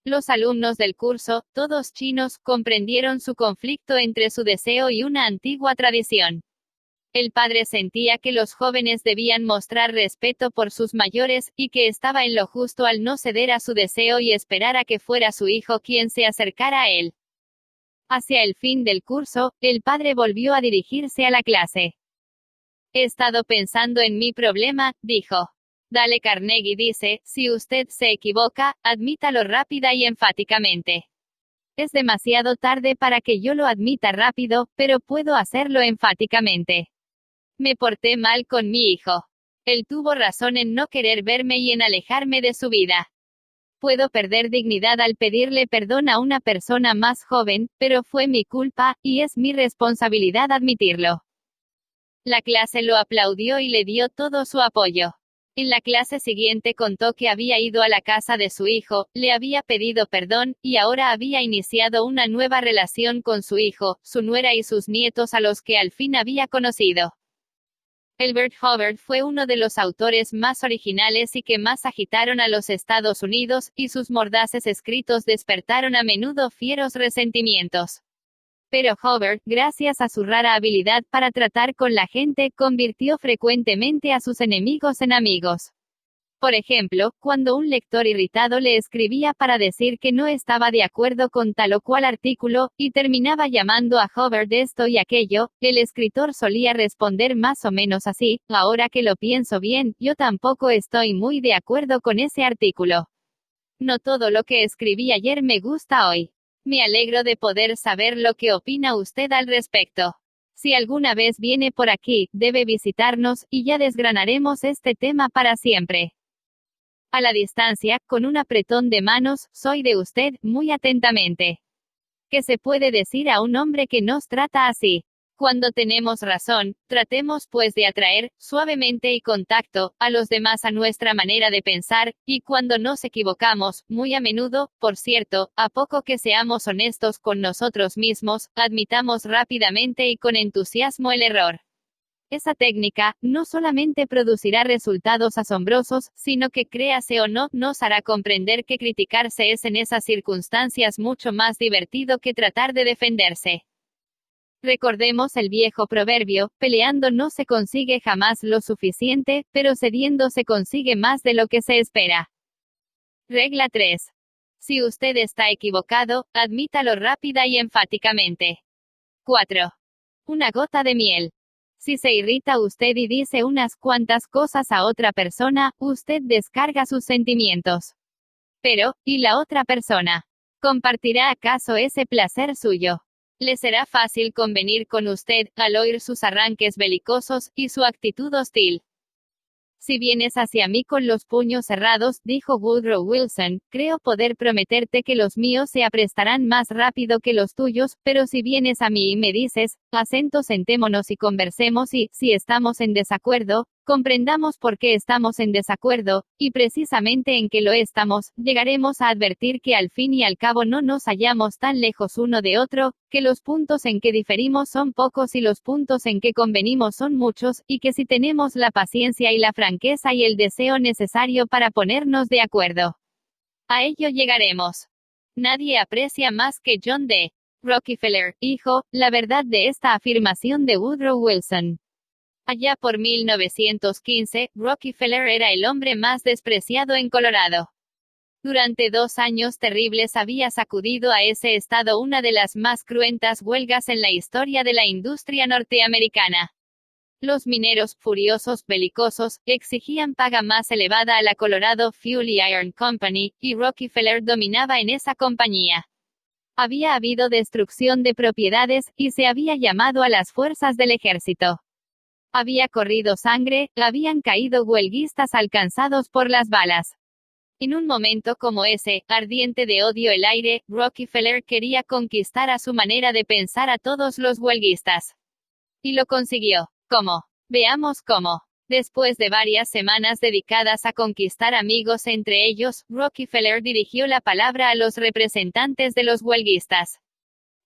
Los alumnos del curso, todos chinos, comprendieron su conflicto entre su deseo y una antigua tradición. El padre sentía que los jóvenes debían mostrar respeto por sus mayores, y que estaba en lo justo al no ceder a su deseo y esperar a que fuera su hijo quien se acercara a él. Hacia el fin del curso, el padre volvió a dirigirse a la clase. He estado pensando en mi problema, dijo. Dale Carnegie dice, si usted se equivoca, admítalo rápida y enfáticamente. Es demasiado tarde para que yo lo admita rápido, pero puedo hacerlo enfáticamente. Me porté mal con mi hijo. Él tuvo razón en no querer verme y en alejarme de su vida. Puedo perder dignidad al pedirle perdón a una persona más joven, pero fue mi culpa, y es mi responsabilidad admitirlo. La clase lo aplaudió y le dio todo su apoyo. En la clase siguiente contó que había ido a la casa de su hijo, le había pedido perdón, y ahora había iniciado una nueva relación con su hijo, su nuera y sus nietos a los que al fin había conocido. Elbert Hubbard fue uno de los autores más originales y que más agitaron a los Estados Unidos, y sus mordaces escritos despertaron a menudo fieros resentimientos. Pero Hubbard, gracias a su rara habilidad para tratar con la gente, convirtió frecuentemente a sus enemigos en amigos. Por ejemplo, cuando un lector irritado le escribía para decir que no estaba de acuerdo con tal o cual artículo, y terminaba llamando a Hubbard esto y aquello, el escritor solía responder más o menos así: ahora que lo pienso bien, yo tampoco estoy muy de acuerdo con ese artículo. No todo lo que escribí ayer me gusta hoy. Me alegro de poder saber lo que opina usted al respecto. Si alguna vez viene por aquí, debe visitarnos, y ya desgranaremos este tema para siempre. A la distancia, con un apretón de manos, soy de usted, muy atentamente. ¿Qué se puede decir a un hombre que nos trata así? Cuando tenemos razón, tratemos pues de atraer, suavemente y con tacto, a los demás a nuestra manera de pensar, y cuando nos equivocamos, muy a menudo, por cierto, a poco que seamos honestos con nosotros mismos, admitamos rápidamente y con entusiasmo el error. Esa técnica, no solamente producirá resultados asombrosos, sino que, créase o no, nos hará comprender que criticarse es en esas circunstancias mucho más divertido que tratar de defenderse. Recordemos el viejo proverbio: peleando no se consigue jamás lo suficiente, pero cediendo se consigue más de lo que se espera. Regla 3. Si usted está equivocado, admítalo rápida y enfáticamente. 4. Una gota de miel. Si se irrita usted y dice unas cuantas cosas a otra persona, usted descarga sus sentimientos. Pero, ¿y la otra persona? ¿Compartirá acaso ese placer suyo? Le será fácil convenir con usted, al oír sus arranques belicosos, y su actitud hostil. Si vienes hacia mí con los puños cerrados, dijo Woodrow Wilson, creo poder prometerte que los míos se aprestarán más rápido que los tuyos, pero si vienes a mí y me dices, sentémonos y conversemos y, si estamos en desacuerdo, comprendamos por qué estamos en desacuerdo, y precisamente en que lo estamos, llegaremos a advertir que al fin y al cabo no nos hallamos tan lejos uno de otro, que los puntos en que diferimos son pocos y los puntos en que convenimos son muchos, y que si tenemos la paciencia y la franqueza y el deseo necesario para ponernos de acuerdo, a ello llegaremos. Nadie aprecia más que John D. Rockefeller, hijo, la verdad de esta afirmación de Woodrow Wilson. Allá por 1915, Rockefeller era el hombre más despreciado en Colorado. Durante 2 años terribles había sacudido a ese estado una de las más cruentas huelgas en la historia de la industria norteamericana. Los mineros, furiosos, belicosos, exigían paga más elevada a la Colorado Fuel y Iron Company, y Rockefeller dominaba en esa compañía. Había habido destrucción de propiedades, y se había llamado a las fuerzas del ejército. Había corrido sangre, habían caído huelguistas alcanzados por las balas. En un momento como ese, ardiente de odio el aire, Rockefeller quería conquistar a su manera de pensar a todos los huelguistas. Y lo consiguió. ¿Cómo? Veamos cómo. Después de varias semanas dedicadas a conquistar amigos entre ellos, Rockefeller dirigió la palabra a los representantes de los huelguistas.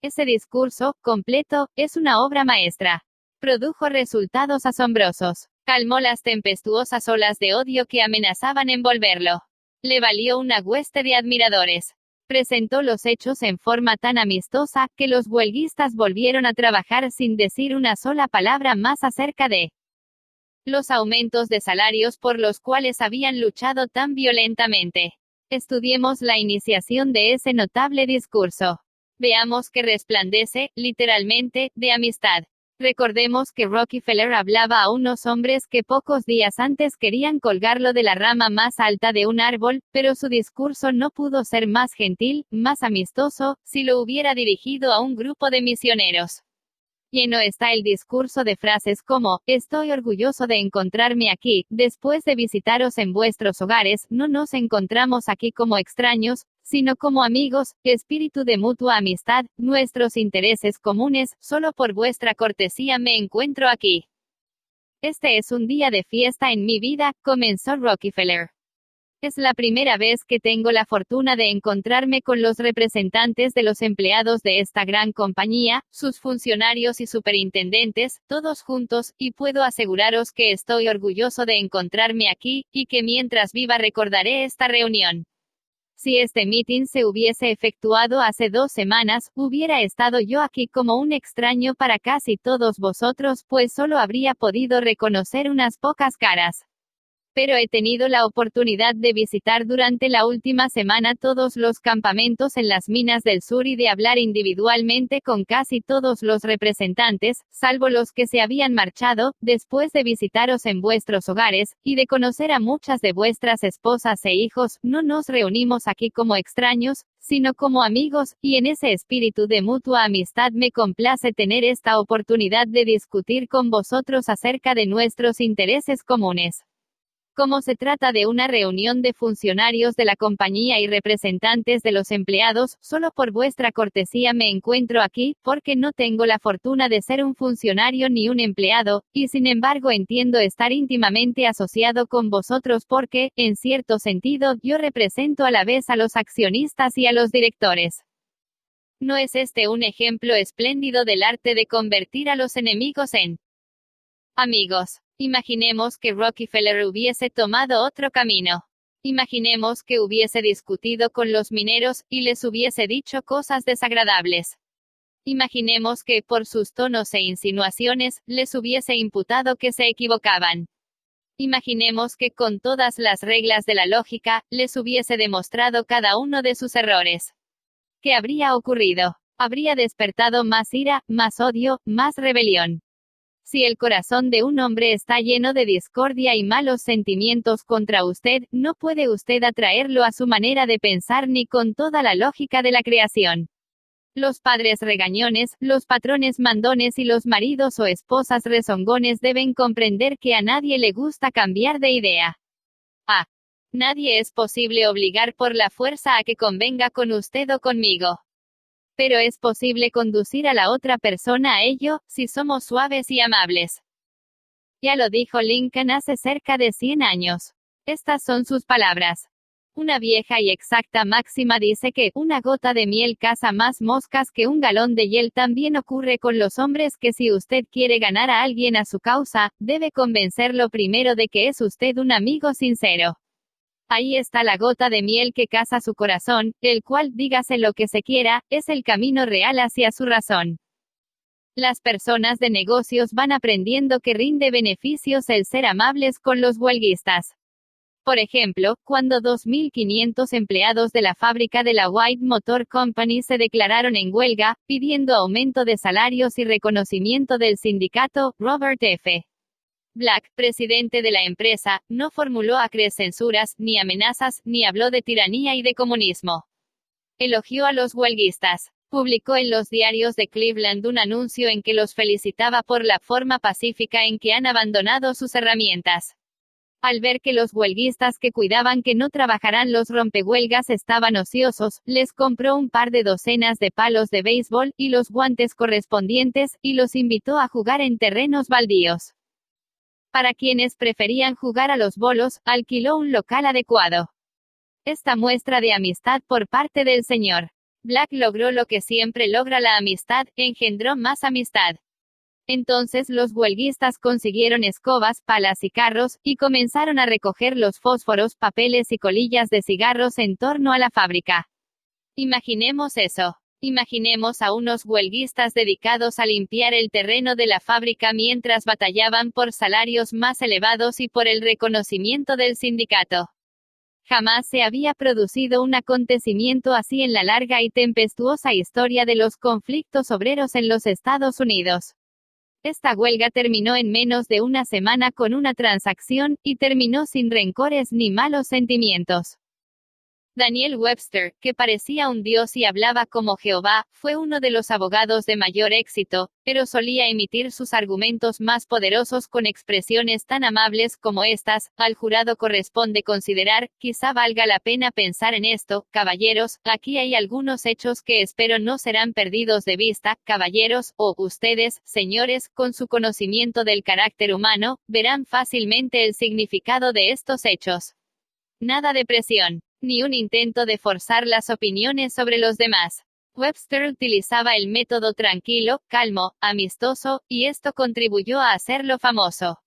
Ese discurso, completo, es una obra maestra. Produjo resultados asombrosos. Calmó las tempestuosas olas de odio que amenazaban envolverlo. Le valió una hueste de admiradores. Presentó los hechos en forma tan amistosa, que los huelguistas volvieron a trabajar sin decir una sola palabra más acerca de los aumentos de salarios por los cuales habían luchado tan violentamente. Estudiemos la iniciación de ese notable discurso. Veamos que resplandece, literalmente, de amistad. Recordemos que Rockefeller hablaba a unos hombres que pocos días antes querían colgarlo de la rama más alta de un árbol, pero su discurso no pudo ser más gentil, más amistoso, si lo hubiera dirigido a un grupo de misioneros. Lleno está el discurso de frases como, estoy orgulloso de encontrarme aquí, después de visitaros en vuestros hogares, no nos encontramos aquí como extraños, sino como amigos, espíritu de mutua amistad, nuestros intereses comunes, solo por vuestra cortesía me encuentro aquí. Este es un día de fiesta en mi vida, comenzó Rockefeller. Es la primera vez que tengo la fortuna de encontrarme con los representantes de los empleados de esta gran compañía, sus funcionarios y superintendentes, todos juntos, y puedo aseguraros que estoy orgulloso de encontrarme aquí, y que mientras viva recordaré esta reunión. Si este meeting se hubiese efectuado hace 2 semanas, hubiera estado yo aquí como un extraño para casi todos vosotros, pues solo habría podido reconocer unas pocas caras. Pero he tenido la oportunidad de visitar durante la última semana todos los campamentos en las minas del sur y de hablar individualmente con casi todos los representantes, salvo los que se habían marchado, después de visitaros en vuestros hogares, y de conocer a muchas de vuestras esposas e hijos. No nos reunimos aquí como extraños, sino como amigos, y en ese espíritu de mutua amistad me complace tener esta oportunidad de discutir con vosotros acerca de nuestros intereses comunes. Como se trata de una reunión de funcionarios de la compañía y representantes de los empleados, solo por vuestra cortesía me encuentro aquí, porque no tengo la fortuna de ser un funcionario ni un empleado, y sin embargo entiendo estar íntimamente asociado con vosotros porque, en cierto sentido, yo represento a la vez a los accionistas y a los directores. ¿No es este un ejemplo espléndido del arte de convertir a los enemigos en amigos? Imaginemos que Rockefeller hubiese tomado otro camino. Imaginemos que hubiese discutido con los mineros, y les hubiese dicho cosas desagradables. Imaginemos que, por sus tonos e insinuaciones, les hubiese imputado que se equivocaban. Imaginemos que con todas las reglas de la lógica, les hubiese demostrado cada uno de sus errores. ¿Qué habría ocurrido? Habría despertado más ira, más odio, más rebelión. Si el corazón de un hombre está lleno de discordia y malos sentimientos contra usted, no puede usted atraerlo a su manera de pensar ni con toda la lógica de la creación. Los padres regañones, los patrones mandones y los maridos o esposas rezongones deben comprender que a nadie le gusta cambiar de idea. Nadie es posible obligar por la fuerza a que convenga con usted o conmigo. Pero es posible conducir a la otra persona a ello, si somos suaves y amables. Ya lo dijo Lincoln hace cerca de 100 años. Estas son sus palabras. Una vieja y exacta máxima dice que, una gota de miel caza más moscas que un galón de hiel. También ocurre con los hombres que si usted quiere ganar a alguien a su causa, debe convencerlo primero de que es usted un amigo sincero. Ahí está la gota de miel que caza su corazón, el cual, dígase lo que se quiera, es el camino real hacia su razón. Las personas de negocios van aprendiendo que rinde beneficios el ser amables con los huelguistas. Por ejemplo, cuando 2.500 empleados de la fábrica de la White Motor Company se declararon en huelga, pidiendo aumento de salarios y reconocimiento del sindicato, Robert F. Black, presidente de la empresa, no formuló acres censuras, ni amenazas, ni habló de tiranía y de comunismo. Elogió a los huelguistas. Publicó en los diarios de Cleveland un anuncio en que los felicitaba por la forma pacífica en que han abandonado sus herramientas. Al ver que los huelguistas que cuidaban que no trabajarán los rompehuelgas estaban ociosos, les compró un par de docenas de palos de béisbol, y los guantes correspondientes, y los invitó a jugar en terrenos baldíos. Para quienes preferían jugar a los bolos, alquiló un local adecuado. Esta muestra de amistad por parte del Sr. Black logró lo que siempre logra la amistad, engendró más amistad. Entonces los huelguistas consiguieron escobas, palas y carros, y comenzaron a recoger los fósforos, papeles y colillas de cigarros en torno a la fábrica. Imaginemos eso. Imaginemos a unos huelguistas dedicados a limpiar el terreno de la fábrica mientras batallaban por salarios más elevados y por el reconocimiento del sindicato. Jamás se había producido un acontecimiento así en la larga y tempestuosa historia de los conflictos obreros en los Estados Unidos. Esta huelga terminó en menos de una semana con una transacción, y terminó sin rencores ni malos sentimientos. Daniel Webster, que parecía un dios y hablaba como Jehová, fue uno de los abogados de mayor éxito, pero solía emitir sus argumentos más poderosos con expresiones tan amables como estas: al jurado corresponde considerar, quizá valga la pena pensar en esto, caballeros, aquí hay algunos hechos que espero no serán perdidos de vista, caballeros, o ustedes, señores, con su conocimiento del carácter humano, verán fácilmente el significado de estos hechos. Nada de presión. Ni un intento de forzar las opiniones sobre los demás. Webster utilizaba el método tranquilo, calmo, amistoso, y esto contribuyó a hacerlo famoso.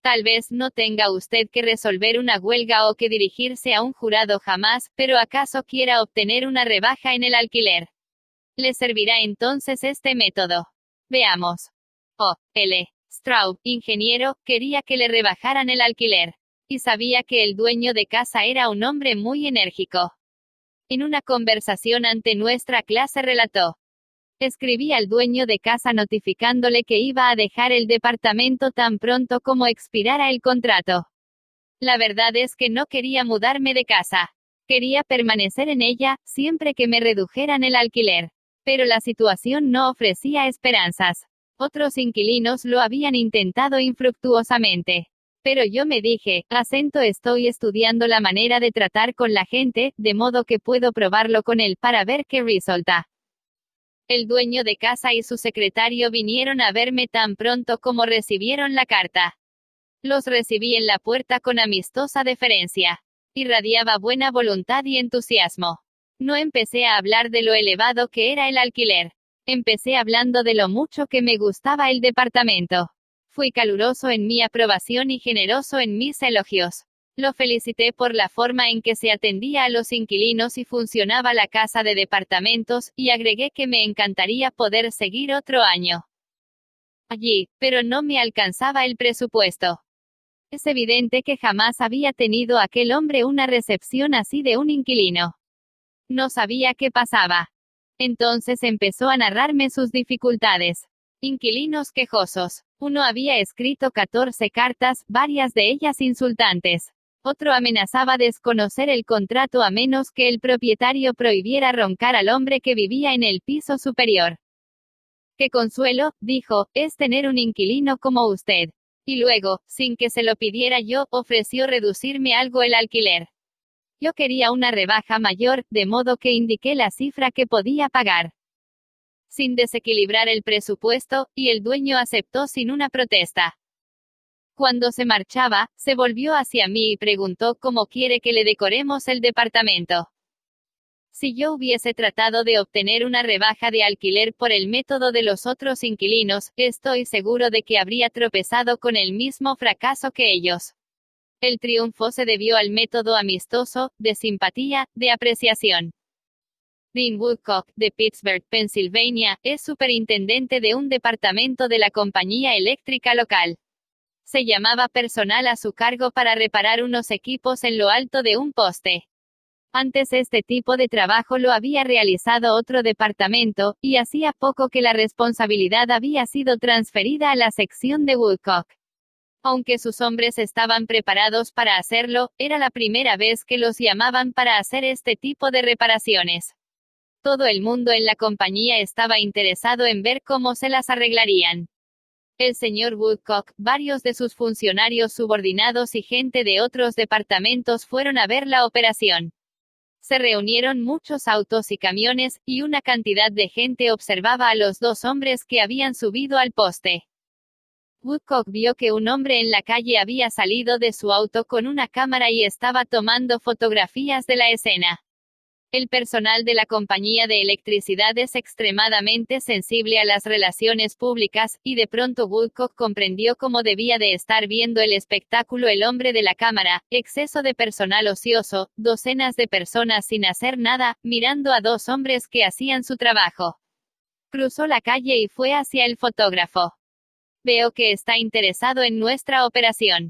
Tal vez no tenga usted que resolver una huelga o que dirigirse a un jurado jamás, pero acaso quiera obtener una rebaja en el alquiler. Le servirá entonces este método. Veamos. O. L. Straub, ingeniero, quería que le rebajaran el alquiler. Y sabía que el dueño de casa era un hombre muy enérgico. En una conversación ante nuestra clase relató: escribí al dueño de casa notificándole que iba a dejar el departamento tan pronto como expirara el contrato. La verdad es que no quería mudarme de casa. Quería permanecer en ella, siempre que me redujeran el alquiler. Pero la situación no ofrecía esperanzas. Otros inquilinos lo habían intentado infructuosamente. Pero yo me dije, estoy estudiando la manera de tratar con la gente, de modo que puedo probarlo con él para ver qué resulta. El dueño de casa y su secretario vinieron a verme tan pronto como recibieron la carta. Los recibí en la puerta con amistosa deferencia. Irradiaba buena voluntad y entusiasmo. No empecé a hablar de lo elevado que era el alquiler. Empecé hablando de lo mucho que me gustaba el departamento. Fui caluroso en mi aprobación y generoso en mis elogios. Lo felicité por la forma en que se atendía a los inquilinos y funcionaba la casa de departamentos, y agregué que me encantaría poder seguir otro año allí, pero no me alcanzaba el presupuesto. Es evidente que jamás había tenido aquel hombre una recepción así de un inquilino. No sabía qué pasaba. Entonces empezó a narrarme sus dificultades. Inquilinos quejosos. Uno había escrito 14 cartas, varias de ellas insultantes. Otro amenazaba desconocer el contrato a menos que el propietario prohibiera roncar al hombre que vivía en el piso superior. «Qué consuelo», dijo, «es tener un inquilino como usted». Y luego, sin que se lo pidiera yo, ofreció reducirme algo el alquiler. Yo quería una rebaja mayor, de modo que indiqué la cifra que podía pagar, sin desequilibrar el presupuesto, y el dueño aceptó sin una protesta. Cuando se marchaba, se volvió hacia mí y preguntó cómo quiere que le decoremos el departamento. Si yo hubiese tratado de obtener una rebaja de alquiler por el método de los otros inquilinos, estoy seguro de que habría tropezado con el mismo fracaso que ellos. El triunfo se debió al método amistoso, de simpatía, de apreciación. Dean Woodcock, de Pittsburgh, Pensilvania, es superintendente de un departamento de la compañía eléctrica local. Se llamaba personal a su cargo para reparar unos equipos en lo alto de un poste. Antes este tipo de trabajo lo había realizado otro departamento, y hacía poco que la responsabilidad había sido transferida a la sección de Woodcock. Aunque sus hombres estaban preparados para hacerlo, era la primera vez que los llamaban para hacer este tipo de reparaciones. Todo el mundo en la compañía estaba interesado en ver cómo se las arreglarían. El señor Woodcock, varios de sus funcionarios subordinados y gente de otros departamentos fueron a ver la operación. Se reunieron muchos autos y camiones, y una cantidad de gente observaba a los dos hombres que habían subido al poste. Woodcock vio que un hombre en la calle había salido de su auto con una cámara y estaba tomando fotografías de la escena. El personal de la compañía de electricidad es extremadamente sensible a las relaciones públicas, y de pronto Woodcock comprendió cómo debía de estar viendo el espectáculo el hombre de la cámara: exceso de personal ocioso, docenas de personas sin hacer nada, mirando a dos hombres que hacían su trabajo. Cruzó la calle y fue hacia el fotógrafo. Veo que está interesado en nuestra operación.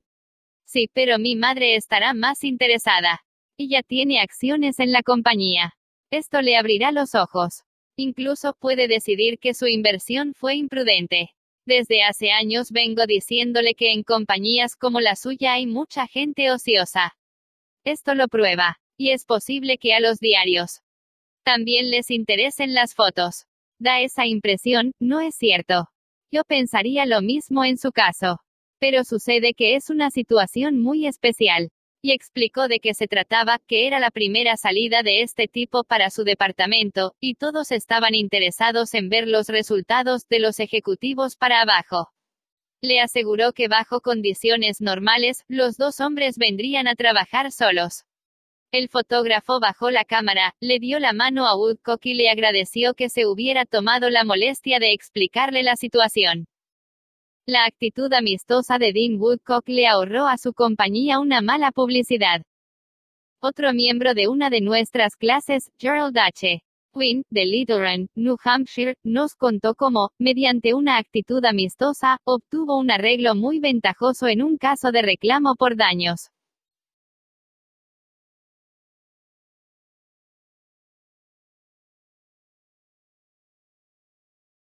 Sí, pero mi madre estará más interesada. Ella tiene acciones en la compañía. Esto le abrirá los ojos. Incluso puede decidir que su inversión fue imprudente. Desde hace años vengo diciéndole que en compañías como la suya hay mucha gente ociosa. Esto lo prueba. Y es posible que a los diarios también les interesen las fotos. Da esa impresión, ¿no es cierto? Yo pensaría lo mismo en su caso. Pero sucede que es una situación muy especial. Y explicó de qué se trataba, que era la primera salida de este tipo para su departamento, y todos estaban interesados en ver los resultados de los ejecutivos para abajo. Le aseguró que bajo condiciones normales, los dos hombres vendrían a trabajar solos. El fotógrafo bajó la cámara, le dio la mano a Woodcock y le agradeció que se hubiera tomado la molestia de explicarle la situación. La actitud amistosa de Dean Woodcock le ahorró a su compañía una mala publicidad. Otro miembro de una de nuestras clases, Gerald H. Quinn, de Little Run, New Hampshire, nos contó cómo, mediante una actitud amistosa, obtuvo un arreglo muy ventajoso en un caso de reclamo por daños.